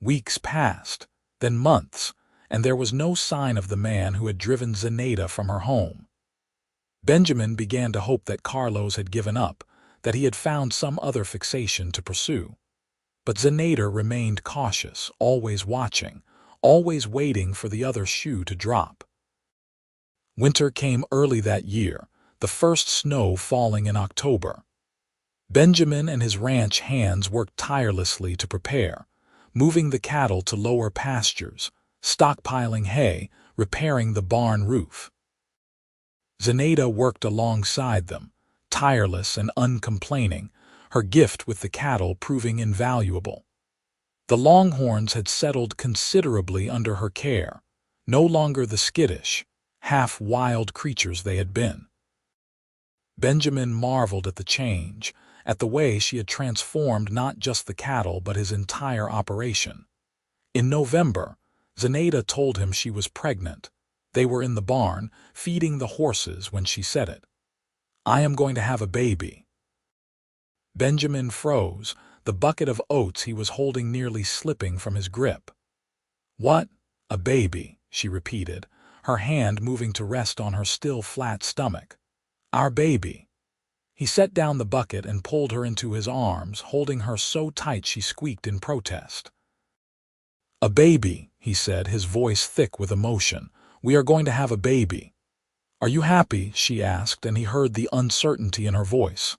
Weeks passed, then months, and there was no sign of the man who had driven Zenaida from her home. Benjamin began to hope that Carlos had given up, that he had found some other fixation to pursue. But Zenaida remained cautious, always watching, always waiting for the other shoe to drop. Winter came early that year, the first snow falling in October. Benjamin and his ranch hands worked tirelessly to prepare, moving the cattle to lower pastures, stockpiling hay, repairing the barn roof. Zenaida worked alongside them, tireless and uncomplaining, her gift with the cattle proving invaluable. The longhorns had settled considerably under her care, no longer the skittish, half-wild creatures they had been. Benjamin marveled at the change, at the way she had transformed not just the cattle but his entire operation. In November, Zenaida told him she was pregnant. They were in the barn, feeding the horses when she said it. "I am going to have a baby." Benjamin froze, the bucket of oats he was holding nearly slipping from his grip. "What? A baby?" she repeated, her hand moving to rest on her still flat stomach. "Our baby." He set down the bucket and pulled her into his arms, holding her so tight she squeaked in protest. "A baby," he said, his voice thick with emotion. "We are going to have a baby." "Are you happy?" she asked, and he heard the uncertainty in her voice.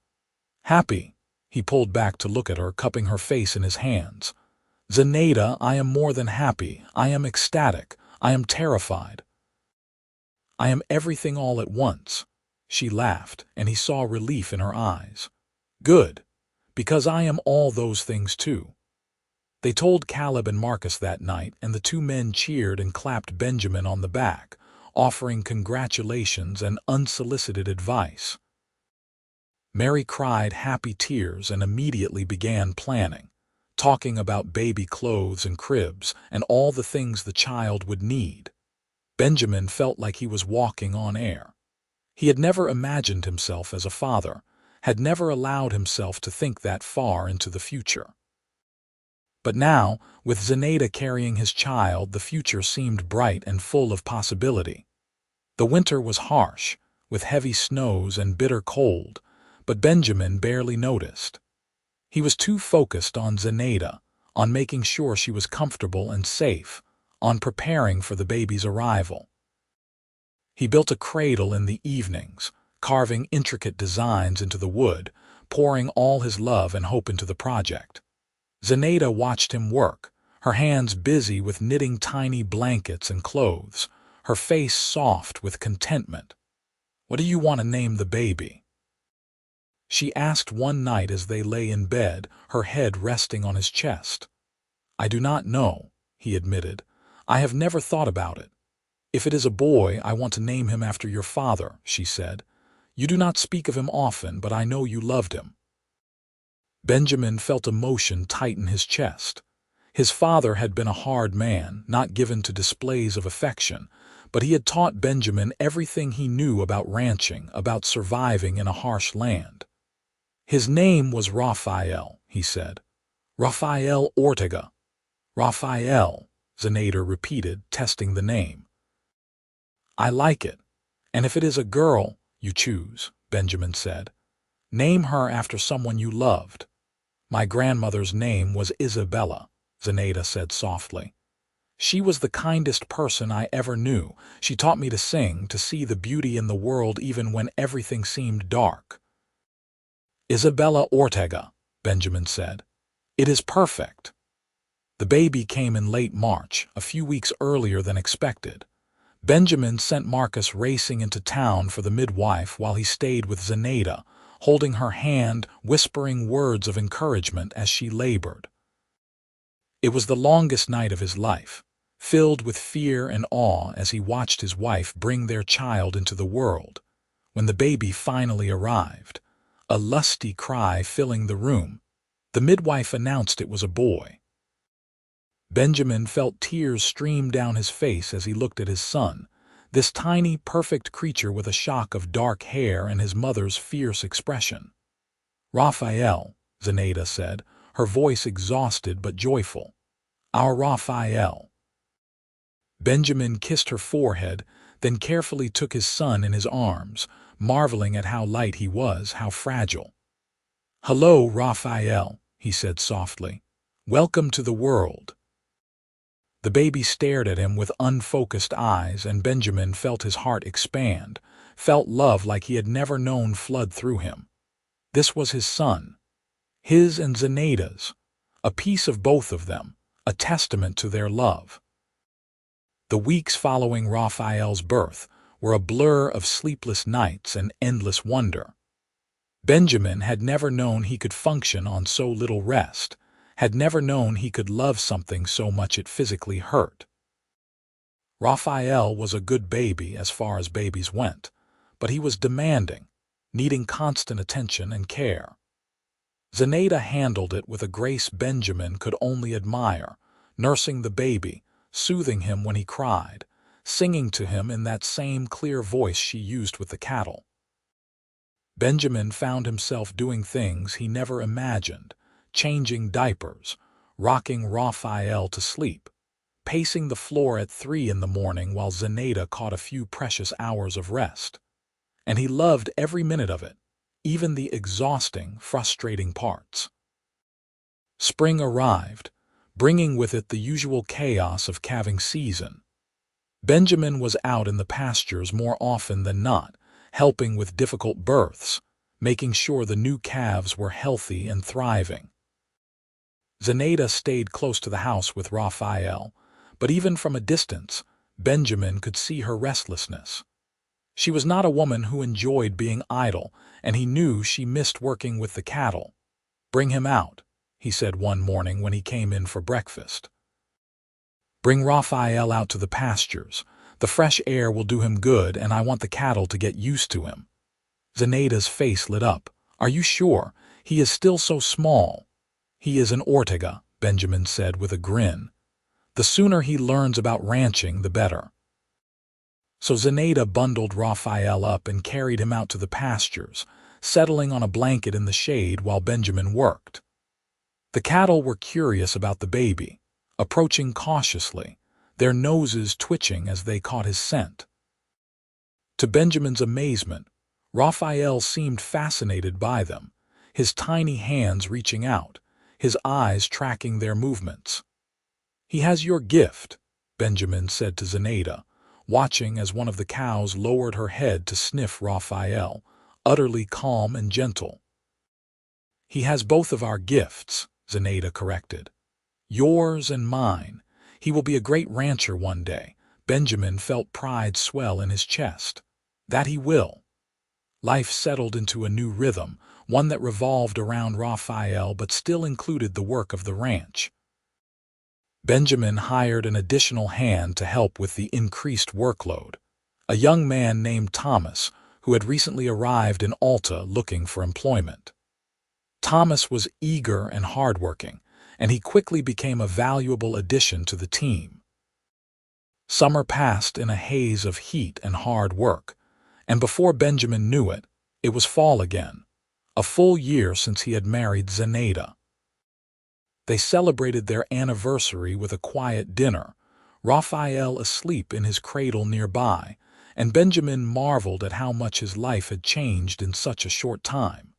"Happy?" He pulled back to look at her, cupping her face in his hands. "Zenaida, I am more than happy. I am ecstatic. I am terrified. I am everything all at once." She laughed, and he saw relief in her eyes. "Good, because I am all those things too." They told Caleb and Marcus that night, and the two men cheered and clapped Benjamin on the back, offering congratulations and unsolicited advice. Mary cried happy tears and immediately began planning, talking about baby clothes and cribs and all the things the child would need. Benjamin felt like he was walking on air. He had never imagined himself as a father, had never allowed himself to think that far into the future. But now, with Zenaida carrying his child, the future seemed bright and full of possibility. The winter was harsh, with heavy snows and bitter cold, but Benjamin barely noticed. He was too focused on Zenaida, on making sure she was comfortable and safe, on preparing for the baby's arrival. He built a cradle in the evenings, carving intricate designs into the wood, pouring all his love and hope into the project. Zenaida watched him work, her hands busy with knitting tiny blankets and clothes, her face soft with contentment. "What do you want to name the baby?" she asked one night as they lay in bed, her head resting on his chest. "I do not know," he admitted. "I have never thought about it. If it is a boy, I want to name him after your father," she said. "You do not speak of him often, but I know you loved him." Benjamin felt emotion tighten his chest. His father had been a hard man, not given to displays of affection, but he had taught Benjamin everything he knew about ranching, about surviving in a harsh land. "His name was Raphael," he said. "Raphael Ortega." "Raphael," Zenaida repeated, testing the name. "I like it. And if it is a girl, you choose," Benjamin said. "Name her after someone you loved." "My grandmother's name was Isabella," Zenaida said softly. "She was the kindest person I ever knew. She taught me to sing, to see the beauty in the world even when everything seemed dark." "Isabella Ortega," Benjamin said. "It is perfect." The baby came in late March, a few weeks earlier than expected. Benjamin sent Marcus racing into town for the midwife while he stayed with Zenaida, holding her hand, whispering words of encouragement as she labored. It was the longest night of his life, filled with fear and awe as he watched his wife bring their child into the world. When the baby finally arrived, a lusty cry filling the room, the midwife announced it was a boy. Benjamin felt tears stream down his face as he looked at his son, this tiny, perfect creature with a shock of dark hair and his mother's fierce expression. "Raphael," Zenaida said, her voice exhausted but joyful. "Our Raphael." Benjamin kissed her forehead, then carefully took his son in his arms, marveling at how light he was, how fragile. "Hello, Raphael," he said softly. "Welcome to the world." The baby stared at him with unfocused eyes, and Benjamin felt his heart expand, felt love like he had never known flood through him. This was his son, his and Zenaida's, a piece of both of them, a testament to their love. The weeks following Raphael's birth were a blur of sleepless nights and endless wonder. Benjamin had never known he could function on so little rest, had never known he could love something so much it physically hurt. Raphael was a good baby as far as babies went, but he was demanding, needing constant attention and care. Zenaida handled it with a grace Benjamin could only admire, nursing the baby, soothing him when he cried, singing to him in that same clear voice she used with the cattle. Benjamin found himself doing things he never imagined, changing diapers, rocking Raphael to sleep, pacing the floor at 3 in the morning while Zenaida caught a few precious hours of rest. And he loved every minute of it, even the exhausting, frustrating parts. Spring arrived, bringing with it the usual chaos of calving season. Benjamin was out in the pastures more often than not, helping with difficult births, making sure the new calves were healthy and thriving. Zenaida stayed close to the house with Raphael, but even from a distance, Benjamin could see her restlessness. She was not a woman who enjoyed being idle, and he knew she missed working with the cattle. "Bring him out," he said one morning when he came in for breakfast. "Bring Raphael out to the pastures. The fresh air will do him good, and I want the cattle to get used to him." Zenaida's face lit up. "Are you sure? He is still so small." "He is an Ortega," Benjamin said with a grin. "The sooner he learns about ranching, the better." So Zenaida bundled Raphael up and carried him out to the pastures, settling on a blanket in the shade while Benjamin worked. The cattle were curious about the baby, approaching cautiously, their noses twitching as they caught his scent. To Benjamin's amazement, Raphael seemed fascinated by them, his tiny hands reaching out, his eyes tracking their movements. "He has your gift," Benjamin said to Zenaida, watching as one of the cows lowered her head to sniff Raphael, utterly calm and gentle. "He has both of our gifts," Zenaida corrected. "Yours and mine. He will be a great rancher one day." Benjamin felt pride swell in his chest. That he will. Life settled into a new rhythm, one that revolved around Raphael but still included the work of the ranch. Benjamin hired an additional hand to help with the increased workload, a young man named Thomas, who had recently arrived in Alta looking for employment. Thomas was eager and hardworking, and he quickly became a valuable addition to the team. Summer passed in a haze of heat and hard work, and before Benjamin knew it, it was fall again, a full year since he had married Zenaida. They celebrated their anniversary with a quiet dinner, Raphael asleep in his cradle nearby, and Benjamin marveled at how much his life had changed in such a short time.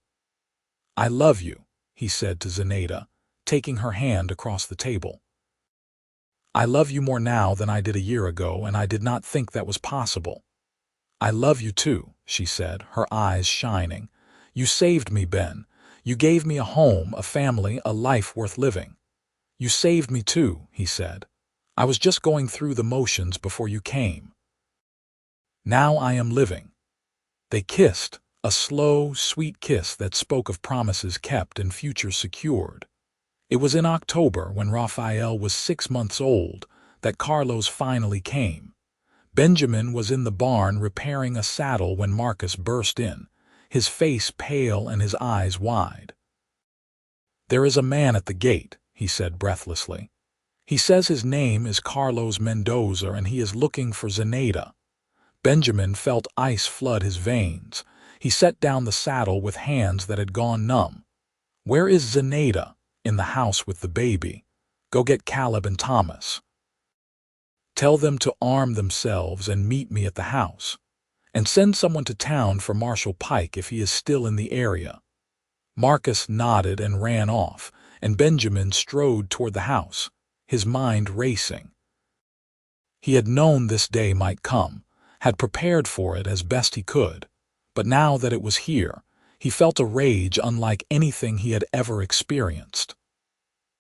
"I love you," he said to Zenaida, taking her hand across the table. "I love you more now than I did a year ago, and I did not think that was possible." "I love you too," she said, her eyes shining. "You saved me, Ben. You gave me a home, a family, a life worth living." "You saved me too," he said. "I was just going through the motions before you came. Now I am living." They kissed, a slow, sweet kiss that spoke of promises kept and futures secured. It was in October, when Raphael was 6 months old, that Carlos finally came. Benjamin was in the barn repairing a saddle when Marcus burst in, his face pale and his eyes wide. "There is a man at the gate," he said breathlessly. "He says his name is Carlos Mendoza and he is looking for Zenaida." Benjamin felt ice flood his veins. He set down the saddle with hands that had gone numb. "Where is Zenaida?" "In the house with the baby. Go get Caleb and Thomas. Tell them to arm themselves and meet me at the house. And send someone to town for Marshal Pike if he is still in the area." Marcus nodded and ran off, and Benjamin strode toward the house, his mind racing. He had known this day might come, had prepared for it as best he could, but now that it was here, he felt a rage unlike anything he had ever experienced.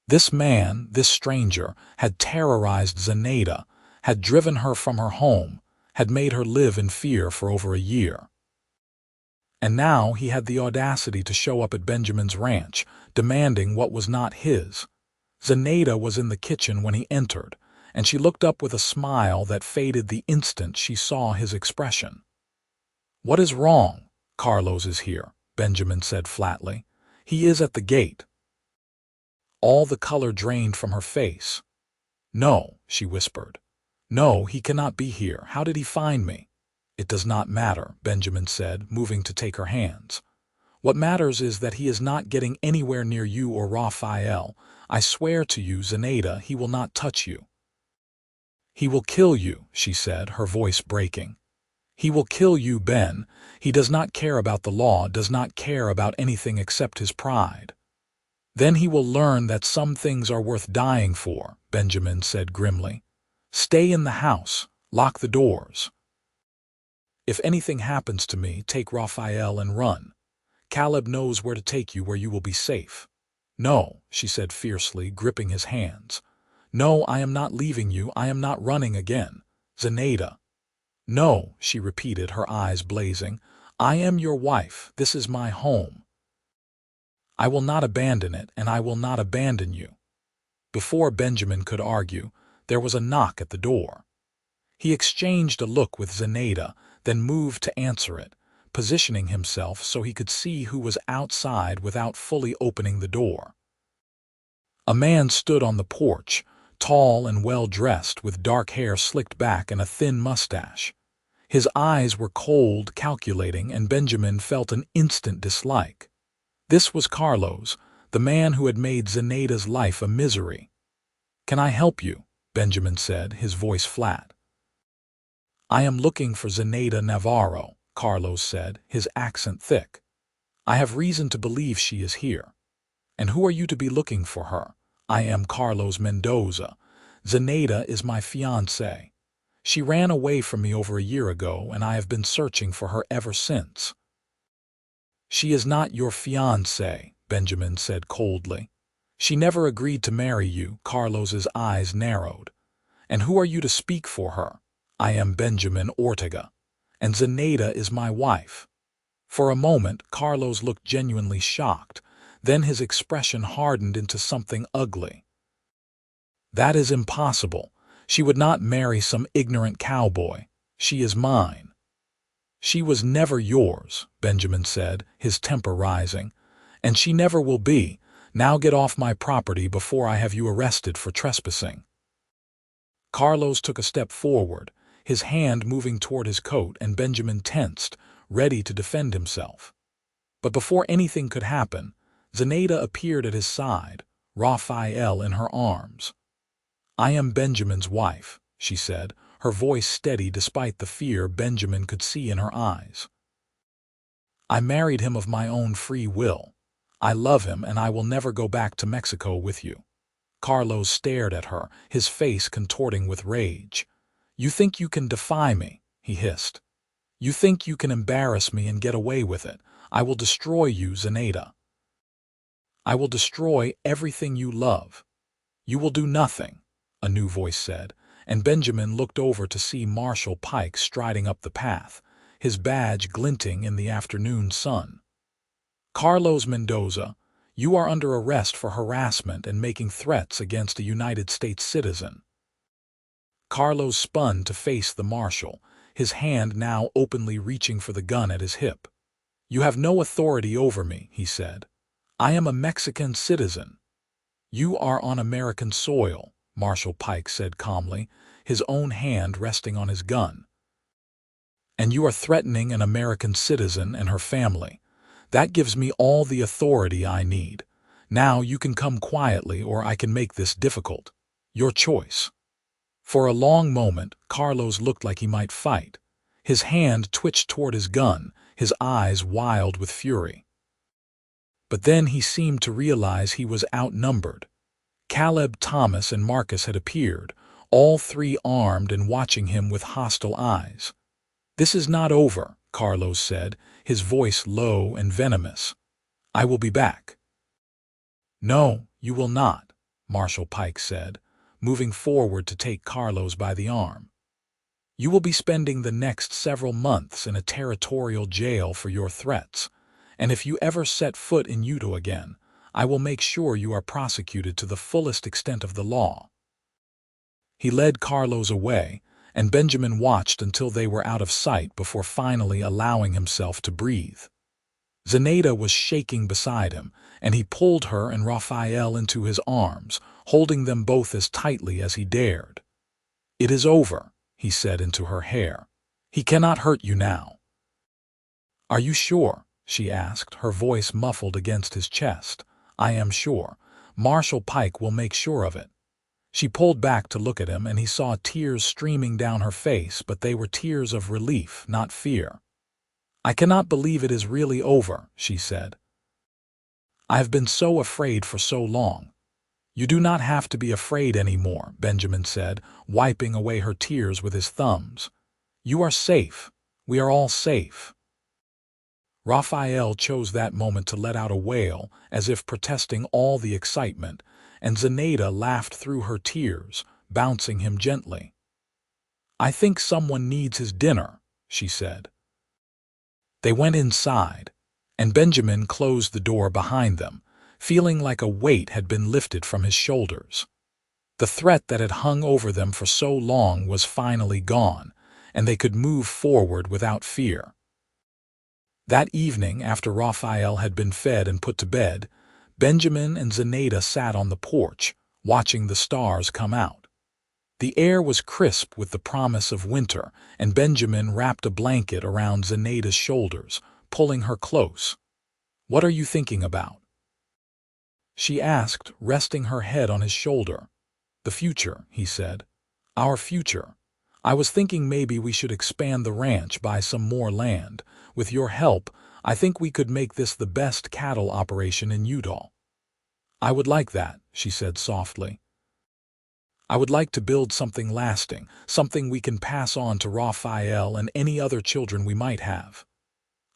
This man, this stranger, had terrorized Zenaida, had driven her from her home, had made her live in fear for over a year. And now he had the audacity to show up at Benjamin's ranch, demanding what was not his. Zenaida was in the kitchen when he entered, and she looked up with a smile that faded the instant she saw his expression. "What is wrong?" "Carlos is here," Benjamin said flatly. "He is at the gate." All the color drained from her face. "No," she whispered. "No, he cannot be here. How did he find me?" "It does not matter," Benjamin said, moving to take her hands. "What matters is that he is not getting anywhere near you or Raphael. I swear to you, Zenaida, he will not touch you." "He will kill you," she said, her voice breaking. "He will kill you, Ben. He does not care about the law, does not care about anything except his pride." "Then he will learn that some things are worth dying for," Benjamin said grimly. "Stay in the house. Lock the doors. If anything happens to me, take Raphael and run. Caleb knows where to take you where you will be safe." "No," she said fiercely, gripping his hands. "No, I am not leaving you. I am not running again. Zenaida." "No," she repeated, her eyes blazing. "I am your wife. This is my home. I will not abandon it, and I will not abandon you." Before Benjamin could argue, there was a knock at the door. He exchanged a look with Zenaida, then moved to answer it, positioning himself so he could see who was outside without fully opening the door. A man stood on the porch, tall and well-dressed, with dark hair slicked back and a thin mustache. His eyes were cold, calculating, and Benjamin felt an instant dislike. This was Carlos, the man who had made Zenaida's life a misery. "Can I help you?" Benjamin said, his voice flat. "I am looking for Zenaida Navarro," Carlos said, his accent thick. "I have reason to believe she is here." "And who are you to be looking for her?" "I am Carlos Mendoza. Zenaida is my fiancée. She ran away from me over a year ago, and I have been searching for her ever since." "She is not your fiancée," Benjamin said coldly. "She never agreed to marry you." Carlos's eyes narrowed. "And who are you to speak for her?" "I am Benjamin Ortega, and Zenaida is my wife." For a moment, Carlos looked genuinely shocked. Then his expression hardened into something ugly. "That is impossible. She would not marry some ignorant cowboy. She is mine." "She was never yours," Benjamin said, his temper rising. "And she never will be. Now get off my property before I have you arrested for trespassing." Carlos took a step forward, his hand moving toward his coat, and Benjamin tensed, ready to defend himself. But before anything could happen, Zenaida appeared at his side, Raphael in her arms. "I am Benjamin's wife," she said, her voice steady despite the fear Benjamin could see in her eyes. "I married him of my own free will. I love him, and I will never go back to Mexico with you." Carlos stared at her, his face contorting with rage. "You think you can defy me," he hissed. "You think you can embarrass me and get away with it. I will destroy you, Zenaida. I will destroy everything you love." "You will do nothing," a new voice said, and Benjamin looked over to see Marshal Pike striding up the path, his badge glinting in the afternoon sun. "Carlos Mendoza, you are under arrest for harassment and making threats against a United States citizen." Carlos spun to face the marshal, his hand now openly reaching for the gun at his hip. "You have no authority over me," he said. "I am a Mexican citizen." "You are on American soil," Marshal Pike said calmly, his own hand resting on his gun. "And you are threatening an American citizen and her family. That gives me all the authority I need. Now you can come quietly, or I can make this difficult. Your choice." For a long moment, Carlos looked like he might fight. His hand twitched toward his gun, his eyes wild with fury. But then he seemed to realize he was outnumbered. Caleb, Thomas, and Marcus had appeared, all three armed and watching him with hostile eyes. "This is not over," Carlos said, his voice low and venomous. "I will be back." "No, you will not," Marshal Pike said, moving forward to take Carlos by the arm. "You will be spending the next several months in a territorial jail for your threats, and if you ever set foot in Utah again, I will make sure you are prosecuted to the fullest extent of the law." He led Carlos away, and Benjamin watched until they were out of sight before finally allowing himself to breathe. Zenaida was shaking beside him, and he pulled her and Raphael into his arms, holding them both as tightly as he dared. "It is over," he said into her hair. "He cannot hurt you now." "Are you sure?" she asked, her voice muffled against his chest. "I am sure. Marshal Pike will make sure of it." She pulled back to look at him, and he saw tears streaming down her face, but they were tears of relief, not fear. "I cannot believe it is really over," she said. "I have been so afraid for so long." "You do not have to be afraid anymore," Benjamin said, wiping away her tears with his thumbs. "You are safe. We are all safe." Raphael chose that moment to let out a wail, as if protesting all the excitement, and Zenaida laughed through her tears, bouncing him gently. "I think someone needs his dinner," she said. They went inside, and Benjamin closed the door behind them, feeling like a weight had been lifted from his shoulders. The threat that had hung over them for so long was finally gone, and they could move forward without fear. That evening, after Raphael had been fed and put to bed, Benjamin and Zenaida sat on the porch, watching the stars come out. The air was crisp with the promise of winter, and Benjamin wrapped a blanket around Zenaida's shoulders, pulling her close. "What are you thinking about?" she asked, resting her head on his shoulder. "The future," he said. "Our future. I was thinking maybe we should expand the ranch, buy some more land. With your help, I think we could make this the best cattle operation in Utah." "I would like that," she said softly. "I would like to build something lasting, something we can pass on to Raphael and any other children we might have."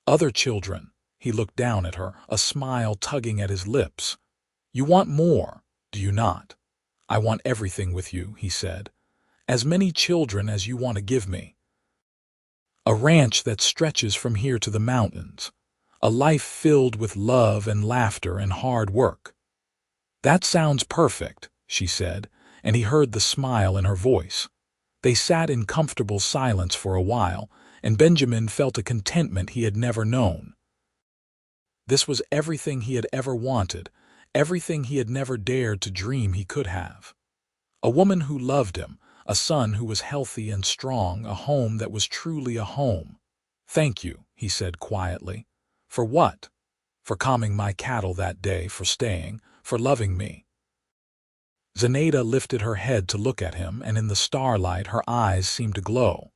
"Other children?" He looked down at her, a smile tugging at his lips. "You want more, do you not?" "I want everything with you," he said. "As many children as you want to give me. A ranch that stretches from here to the mountains. A life filled with love and laughter and hard work." "That sounds perfect," she said, and he heard the smile in her voice. They sat in comfortable silence for a while, and Benjamin felt a contentment he had never known. This was everything he had ever wanted, everything he had never dared to dream he could have. A woman who loved him, a son who was healthy and strong, a home that was truly a home. "Thank you," he said quietly. "For what?" "For calming my cattle that day, for staying, for loving me." Zenaida lifted her head to look at him, and in the starlight her eyes seemed to glow.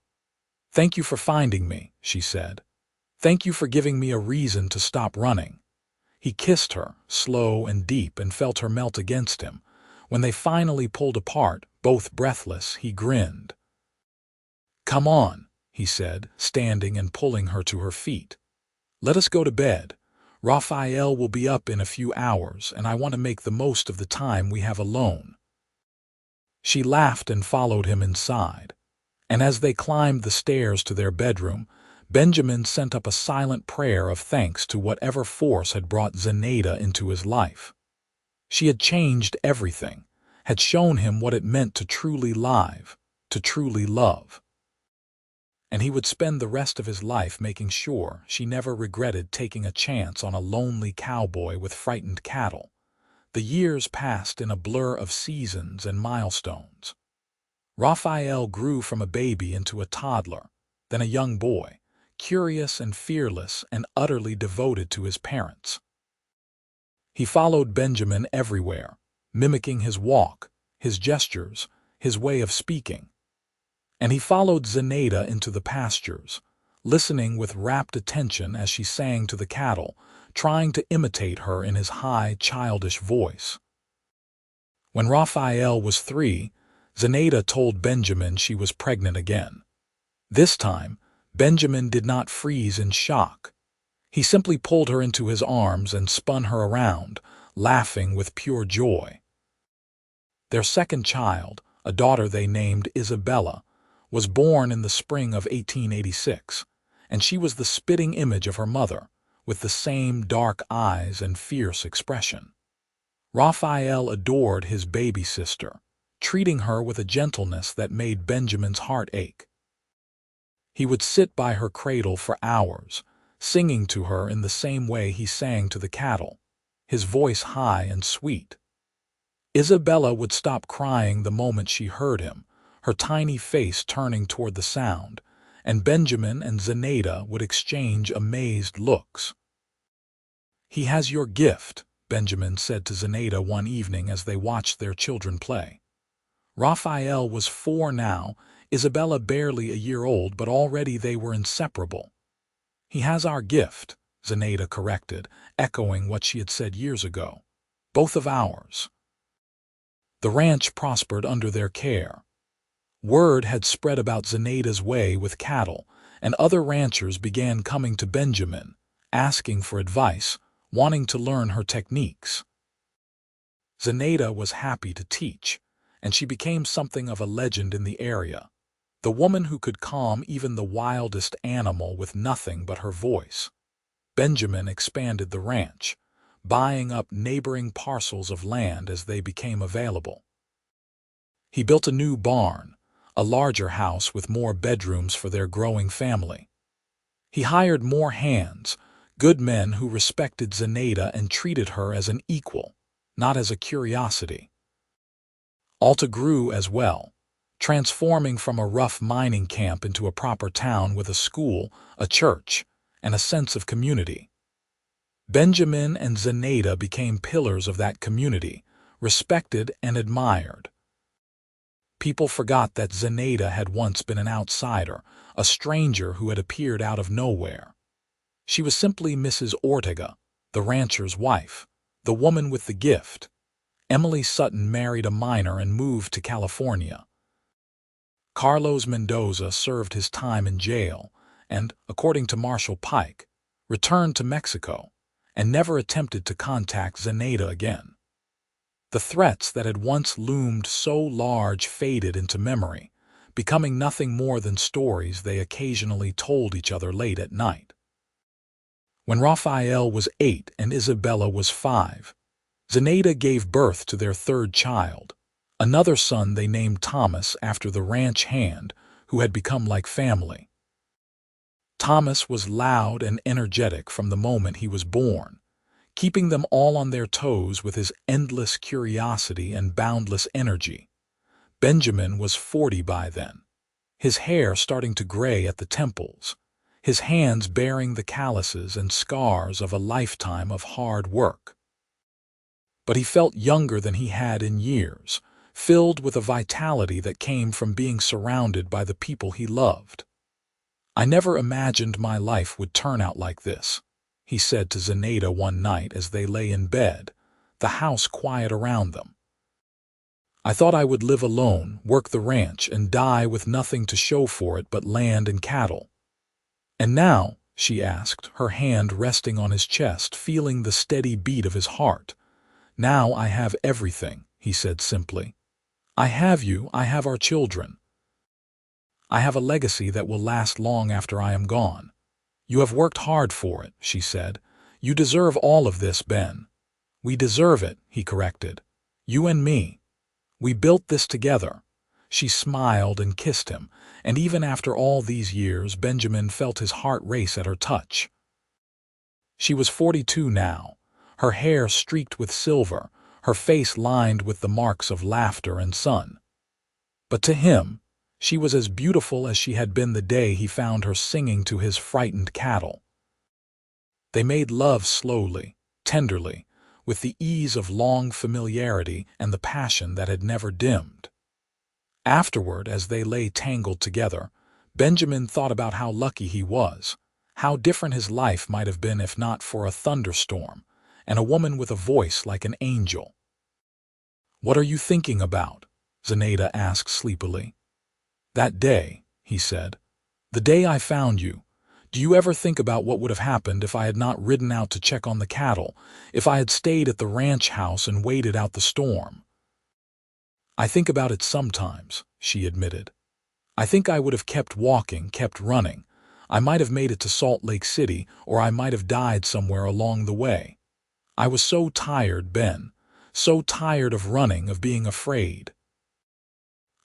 "Thank you for finding me," she said. "Thank you for giving me a reason to stop running." He kissed her, slow and deep, and felt her melt against him. When they finally pulled apart, both breathless, he grinned. "Come on," he said, standing and pulling her to her feet. "Let us go to bed. Raphael will be up in a few hours, and I want to make the most of the time we have alone." She laughed and followed him inside. And as they climbed the stairs to their bedroom, Benjamin sent up a silent prayer of thanks to whatever force had brought Zenaida into his life. She had changed everything, had shown him what it meant to truly live, to truly love. And he would spend the rest of his life making sure she never regretted taking a chance on a lonely cowboy with frightened cattle. The years passed in a blur of seasons and milestones. Raphael grew from a baby into a toddler, then a young boy, curious and fearless and utterly devoted to his parents. He followed Benjamin everywhere, mimicking his walk, his gestures, his way of speaking. And he followed Zenaida into the pastures, listening with rapt attention as she sang to the cattle, trying to imitate her in his high, childish voice. When Raphael was 3, Zenaida told Benjamin she was pregnant again. This time, Benjamin did not freeze in shock. He simply pulled her into his arms and spun her around, laughing with pure joy. Their second child, a daughter they named Isabella, was born in the spring of 1886, and she was the spitting image of her mother, with the same dark eyes and fierce expression. Raphael adored his baby sister, treating her with a gentleness that made Benjamin's heart ache. He would sit by her cradle for hours, singing to her in the same way he sang to the cattle, his voice high and sweet. Isabella would stop crying the moment she heard him, her tiny face turning toward the sound, and Benjamin and Zenaida would exchange amazed looks. "He has your gift," Benjamin said to Zenaida one evening as they watched their children play. Raphael was 4 now, Isabella barely a year old, but already they were inseparable. "He has our gift," Zenaida corrected, echoing what she had said years ago. "Both of ours." The ranch prospered under their care. Word had spread about Zenaida's way with cattle, and other ranchers began coming to Benjamin, asking for advice, wanting to learn her techniques. Zenaida was happy to teach, and she became something of a legend in the area, the woman who could calm even the wildest animal with nothing but her voice. Benjamin expanded the ranch, buying up neighboring parcels of land as they became available. He built a new barn, a larger house with more bedrooms for their growing family. He hired more hands, good men who respected Zenaida and treated her as an equal, not as a curiosity. Alta grew as well, transforming from a rough mining camp into a proper town with a school, a church, and a sense of community. Benjamin and Zenaida became pillars of that community, respected and admired. People forgot that Zenaida had once been an outsider, a stranger who had appeared out of nowhere. She was simply Mrs. Ortega, the rancher's wife, the woman with the gift. Emily Sutton married a miner and moved to California. Carlos Mendoza served his time in jail and, according to Marshall Pike, returned to Mexico and never attempted to contact Zenaida again. The threats that had once loomed so large faded into memory, becoming nothing more than stories they occasionally told each other late at night. When Raphael was 8 and Isabella was 5, Zenaida gave birth to their third child, another son they named Thomas after the ranch hand who had become like family. Thomas was loud and energetic from the moment he was born, keeping them all on their toes with his endless curiosity and boundless energy. Benjamin was 40 by then, his hair starting to gray at the temples, his hands bearing the calluses and scars of a lifetime of hard work. But he felt younger than he had in years, filled with a vitality that came from being surrounded by the people he loved. "I never imagined my life would turn out like this," he said to Zenaida one night as they lay in bed, the house quiet around them. "I thought I would live alone, work the ranch, and die with nothing to show for it but land and cattle." "And now," she asked, her hand resting on his chest, feeling the steady beat of his heart. "Now I have everything," he said simply. "I have you, I have our children. I have a legacy that will last long after I am gone. You have worked hard for it," she said. "You deserve all of this, Ben." "We deserve it," he corrected. "You and me. We built this together." She smiled and kissed him, and even after all these years, Benjamin felt his heart race at her touch. She was 42 now, her hair streaked with silver, her face lined with the marks of laughter and sun. But to him, she was as beautiful as she had been the day he found her singing to his frightened cattle. They made love slowly, tenderly, with the ease of long familiarity and the passion that had never dimmed. Afterward, as they lay tangled together, Benjamin thought about how lucky he was, how different his life might have been if not for a thunderstorm and a woman with a voice like an angel. "What are you thinking about?" Zenaida asked sleepily. "That day," he said. "The day I found you. Do you ever think about what would have happened if I had not ridden out to check on the cattle, if I had stayed at the ranch house and waited out the storm?" "I think about it sometimes," she admitted. "I think I would have kept walking, kept running. I might have made it to Salt Lake City, or I might have died somewhere along the way. I was so tired, Ben, so tired of running, of being afraid."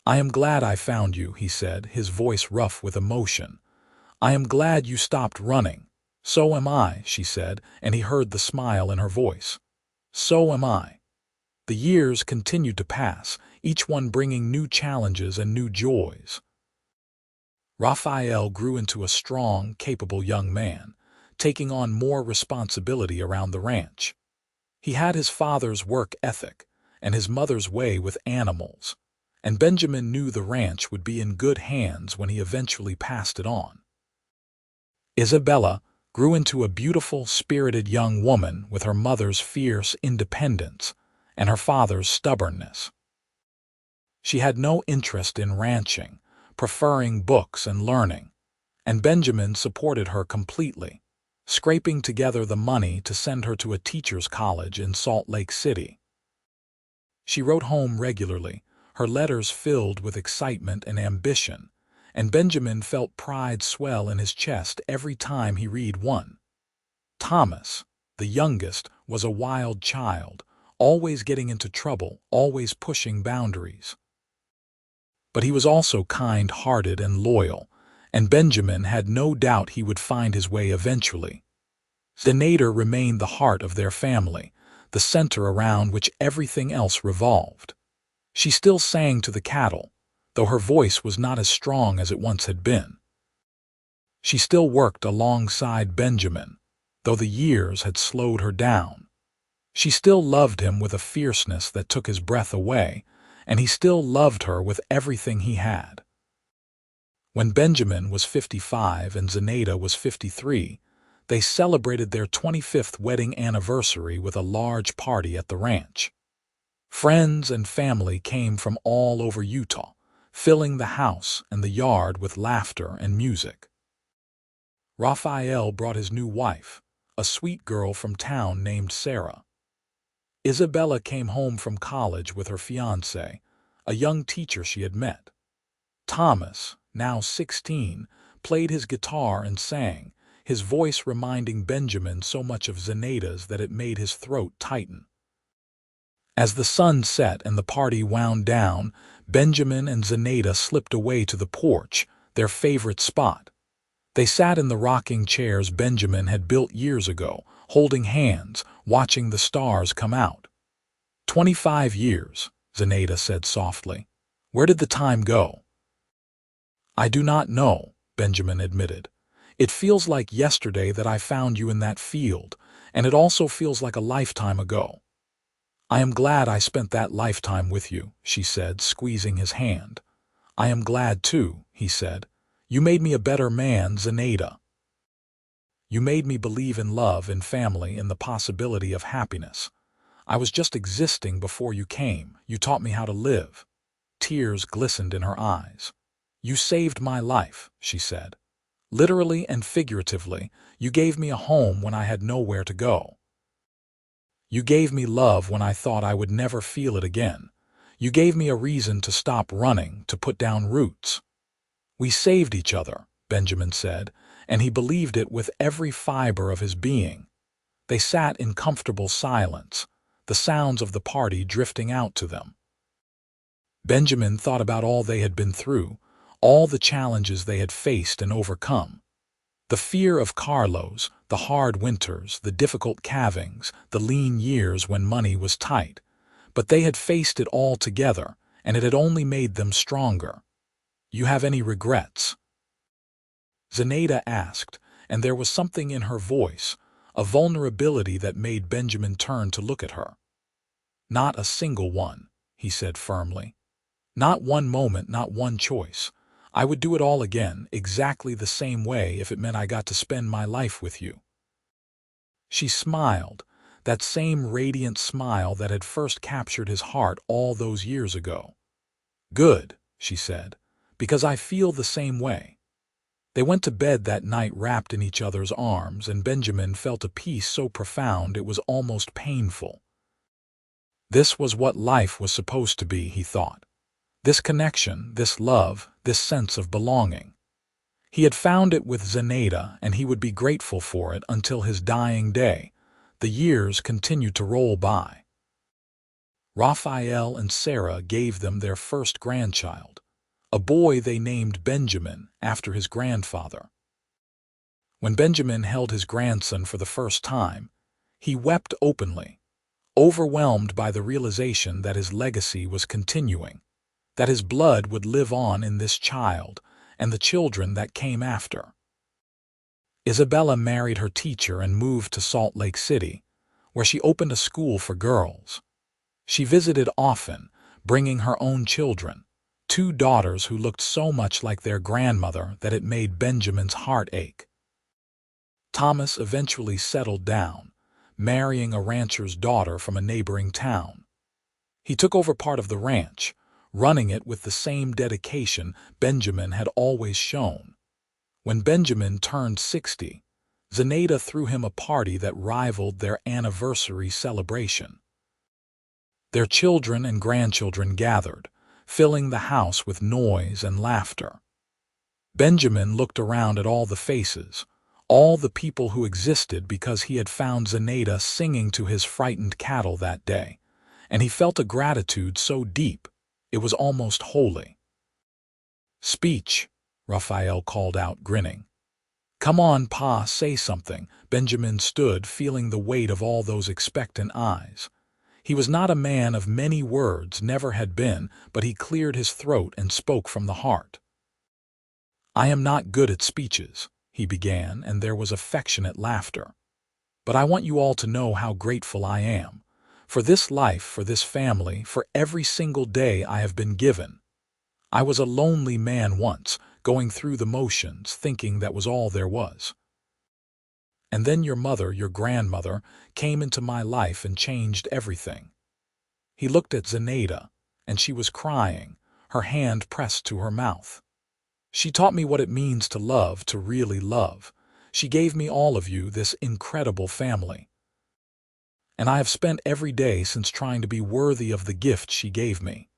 "I am glad I found you," he said, his voice rough with emotion. "I am glad you stopped running." "So am I," she said, and he heard the smile in her voice. "So am I." The years continued to pass, each one bringing new challenges and new joys. Raphael grew into a strong, capable young man, taking on more responsibility around the ranch. He had his father's work ethic and his mother's way with animals, and Benjamin knew the ranch would be in good hands when he eventually passed it on. Isabella grew into a beautiful, spirited young woman with her mother's fierce independence and her father's stubbornness. She had no interest in ranching, preferring books and learning, and Benjamin supported her completely, scraping together the money to send her to a teacher's college in Salt Lake City. She wrote home regularly, her letters filled with excitement and ambition, and Benjamin felt pride swell in his chest every time he read one. Thomas, the youngest, was a wild child, always getting into trouble, always pushing boundaries. But he was also kind-hearted and loyal, and Benjamin had no doubt he would find his way eventually. Zenaida remained the heart of their family, the center around which everything else revolved. She still sang to the cattle, though her voice was not as strong as it once had been. She still worked alongside Benjamin, though the years had slowed her down. She still loved him with a fierceness that took his breath away, and he still loved her with everything he had. When Benjamin was 55 and Zenaida was 53, they celebrated their 25th wedding anniversary with a large party at the ranch. Friends and family came from all over Utah, filling the house and the yard with laughter and music. Raphael brought his new wife, a sweet girl from town named Sarah. Isabella came home from college with her fiancé, a young teacher she had met. Thomas, now 16, played his guitar and sang, his voice reminding Benjamin so much of Zenaida's that it made his throat tighten. As the sun set and the party wound down, Benjamin and Zenaida slipped away to the porch, their favorite spot. They sat in the rocking chairs Benjamin had built years ago, holding hands, watching the stars come out. 25 years, Zenaida said softly. Where did the time go? I do not know, Benjamin admitted. It feels like yesterday that I found you in that field, and it also feels like a lifetime ago. I am glad I spent that lifetime with you, she said, squeezing his hand. I am glad too, he said. You made me a better man, Zenaida. You made me believe in love and family and the possibility of happiness. I was just existing before you came. You taught me how to live. Tears glistened in her eyes. You saved my life, she said. Literally and figuratively, you gave me a home when I had nowhere to go. You gave me love when I thought I would never feel it again. You gave me a reason to stop running, to put down roots. We saved each other, Benjamin said, and he believed it with every fiber of his being. They sat in comfortable silence, the sounds of the party drifting out to them. Benjamin thought about all they had been through, all the challenges they had faced and overcome. The fear of Carlos, the hard winters, the difficult calvings, the lean years when money was tight. But they had faced it all together, and it had only made them stronger. You have any regrets? Zenaida asked, and there was something in her voice, a vulnerability that made Benjamin turn to look at her. Not a single one, he said firmly. Not one moment, not one choice. I would do it all again, exactly the same way if it meant I got to spend my life with you. She smiled, that same radiant smile that had first captured his heart all those years ago. Good, she said, because I feel the same way. They went to bed that night wrapped in each other's arms, and Benjamin felt a peace so profound it was almost painful. This was what life was supposed to be, he thought. This connection, this love, this sense of belonging. He had found it with Zenaida, and he would be grateful for it until his dying day. The years continued to roll by. Raphael and Sarah gave them their first grandchild, a boy they named Benjamin after his grandfather. When Benjamin held his grandson for the first time, he wept openly, overwhelmed by the realization that his legacy was continuing, that his blood would live on in this child and the children that came after. Isabella married her teacher and moved to Salt Lake City, where she opened a school for girls. She visited often, bringing her own children, 2 daughters who looked so much like their grandmother that it made Benjamin's heart ache. Thomas eventually settled down, marrying a rancher's daughter from a neighboring town. He took over part of the ranch, running it with the same dedication Benjamin had always shown. When Benjamin turned 60, Zenaida threw him a party that rivaled their anniversary celebration. Their children and grandchildren gathered, filling the house with noise and laughter. Benjamin looked around at all the faces, all the people who existed because he had found Zenaida singing to his frightened cattle that day, and he felt a gratitude so deep it was almost holy. Speech, Raphael called out, grinning. Come on, Pa, say something. Benjamin stood, feeling the weight of all those expectant eyes. He was not a man of many words, never had been, but he cleared his throat and spoke from the heart. "I am not good at speeches," he began, and there was affectionate laughter. "But I want you all to know how grateful I am. For this life, for this family, for every single day I have been given. I was a lonely man once, going through the motions, thinking that was all there was. And then your mother, your grandmother, came into my life and changed everything." He looked at Zenaida, and she was crying, her hand pressed to her mouth. "She taught me what it means to love, to really love. She gave me all of you, this incredible family. And I have spent every day since trying to be worthy of the gift she gave me."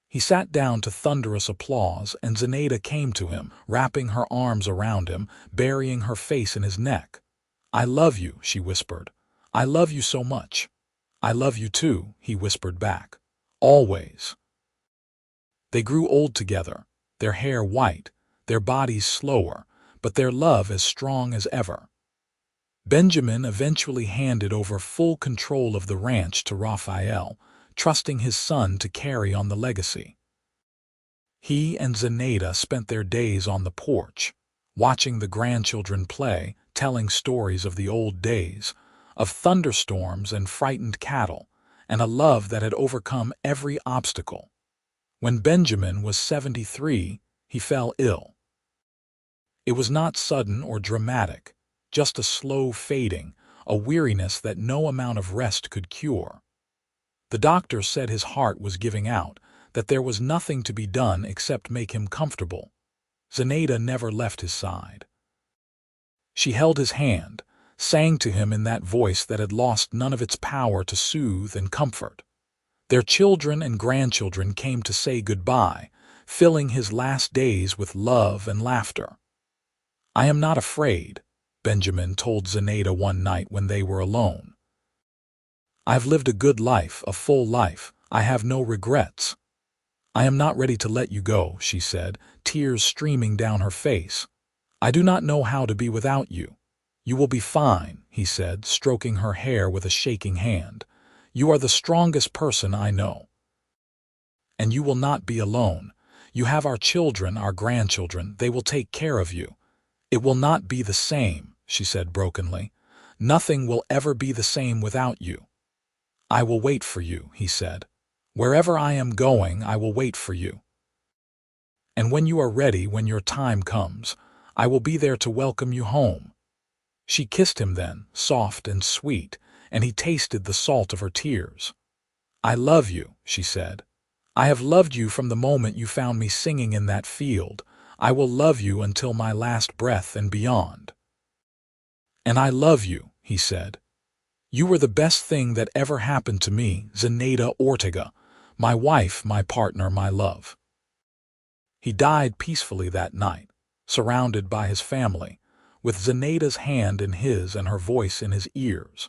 He sat down to thunderous applause, and Zenaida came to him, wrapping her arms around him, burying her face in his neck. "I love you," she whispered. "I love you so much." "I love you too," he whispered back. "Always." They grew old together, their hair white, their bodies slower, but their love as strong as ever. Benjamin eventually handed over full control of the ranch to Raphael, trusting his son to carry on the legacy. He and Zenaida spent their days on the porch, watching the grandchildren play, telling stories of the old days, of thunderstorms and frightened cattle, and a love that had overcome every obstacle. When Benjamin was 73, he fell ill. It was not sudden or dramatic, just a slow fading, a weariness that no amount of rest could cure. The doctor said his heart was giving out, that there was nothing to be done except make him comfortable. Zenaida never left his side. She held his hand, sang to him in that voice that had lost none of its power to soothe and comfort. Their children and grandchildren came to say goodbye, filling his last days with love and laughter. "I am not afraid," Benjamin told Zenaida one night when they were alone. "I've lived a good life, a full life. I have no regrets." "I am not ready to let you go," she said, tears streaming down her face. "I do not know how to be without you." "You will be fine," he said, stroking her hair with a shaking hand. "You are the strongest person I know. And you will not be alone. You have our children, our grandchildren. They will take care of you." "It will not be the same," she said brokenly. "Nothing will ever be the same without you." "I will wait for you," he said. "Wherever I am going, I will wait for you. And when you are ready, when your time comes, I will be there to welcome you home." She kissed him then, soft and sweet, and he tasted the salt of her tears. "I love you," she said. "I have loved you from the moment you found me singing in that field. I will love you until my last breath and beyond." "And I love you," he said. "You were the best thing that ever happened to me, Zenaida Ortega, my wife, my partner, my love." He died peacefully that night, surrounded by his family, with Zenaida's hand in his and her voice in his ears,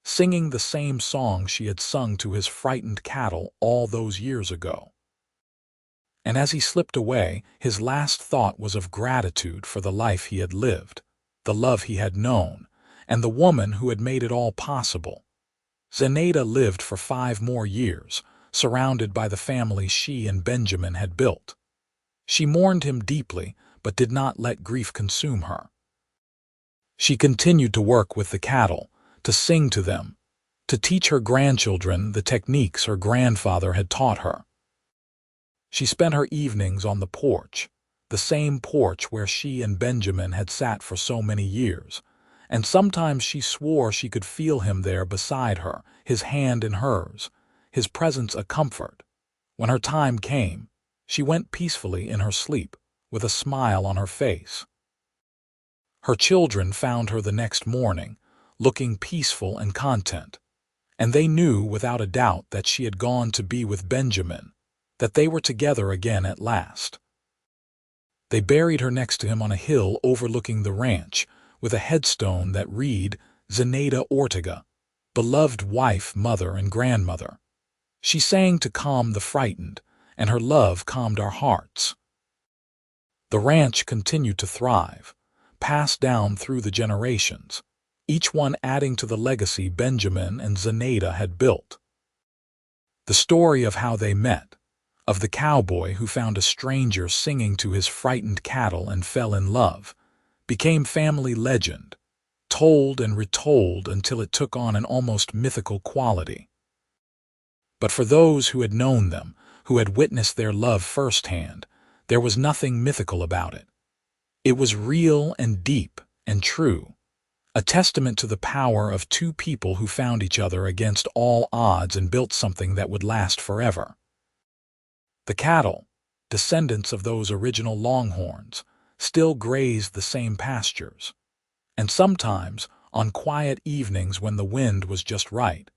singing the same song she had sung to his frightened cattle all those years ago. And as he slipped away, his last thought was of gratitude for the life he had lived, the love he had known, and the woman who had made it all possible. Zenaida lived for 5 more years, surrounded by the family she and Benjamin had built. She mourned him deeply, but did not let grief consume her. She continued to work with the cattle, to sing to them, to teach her grandchildren the techniques her grandfather had taught her. She spent her evenings on the porch, the same porch where she and Benjamin had sat for so many years, and sometimes she swore she could feel him there beside her, his hand in hers, his presence a comfort. When her time came, she went peacefully in her sleep, with a smile on her face. Her children found her the next morning, looking peaceful and content, and they knew without a doubt that she had gone to be with Benjamin, that they were together again at last. They buried her next to him on a hill overlooking the ranch, with a headstone that read, "Zenaida Ortega, beloved wife, mother, and grandmother." She sang to calm the frightened, and her love calmed our hearts. The ranch continued to thrive, passed down through the generations, each one adding to the legacy Benjamin and Zenaida had built. The story of how they met, of the cowboy who found a stranger singing to his frightened cattle and fell in love, became family legend, told and retold until it took on an almost mythical quality. But for those who had known them, who had witnessed their love firsthand, there was nothing mythical about it. It was real and deep and true, a testament to the power of two people who found each other against all odds and built something that would last forever. The cattle, descendants of those original longhorns, still grazed the same pastures, and sometimes, on quiet evenings when the wind was just right,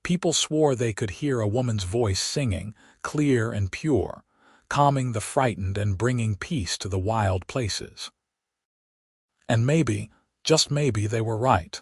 people swore they could hear a woman's voice singing, clear and pure, calming the frightened and bringing peace to the wild places. And maybe, just maybe, they were right.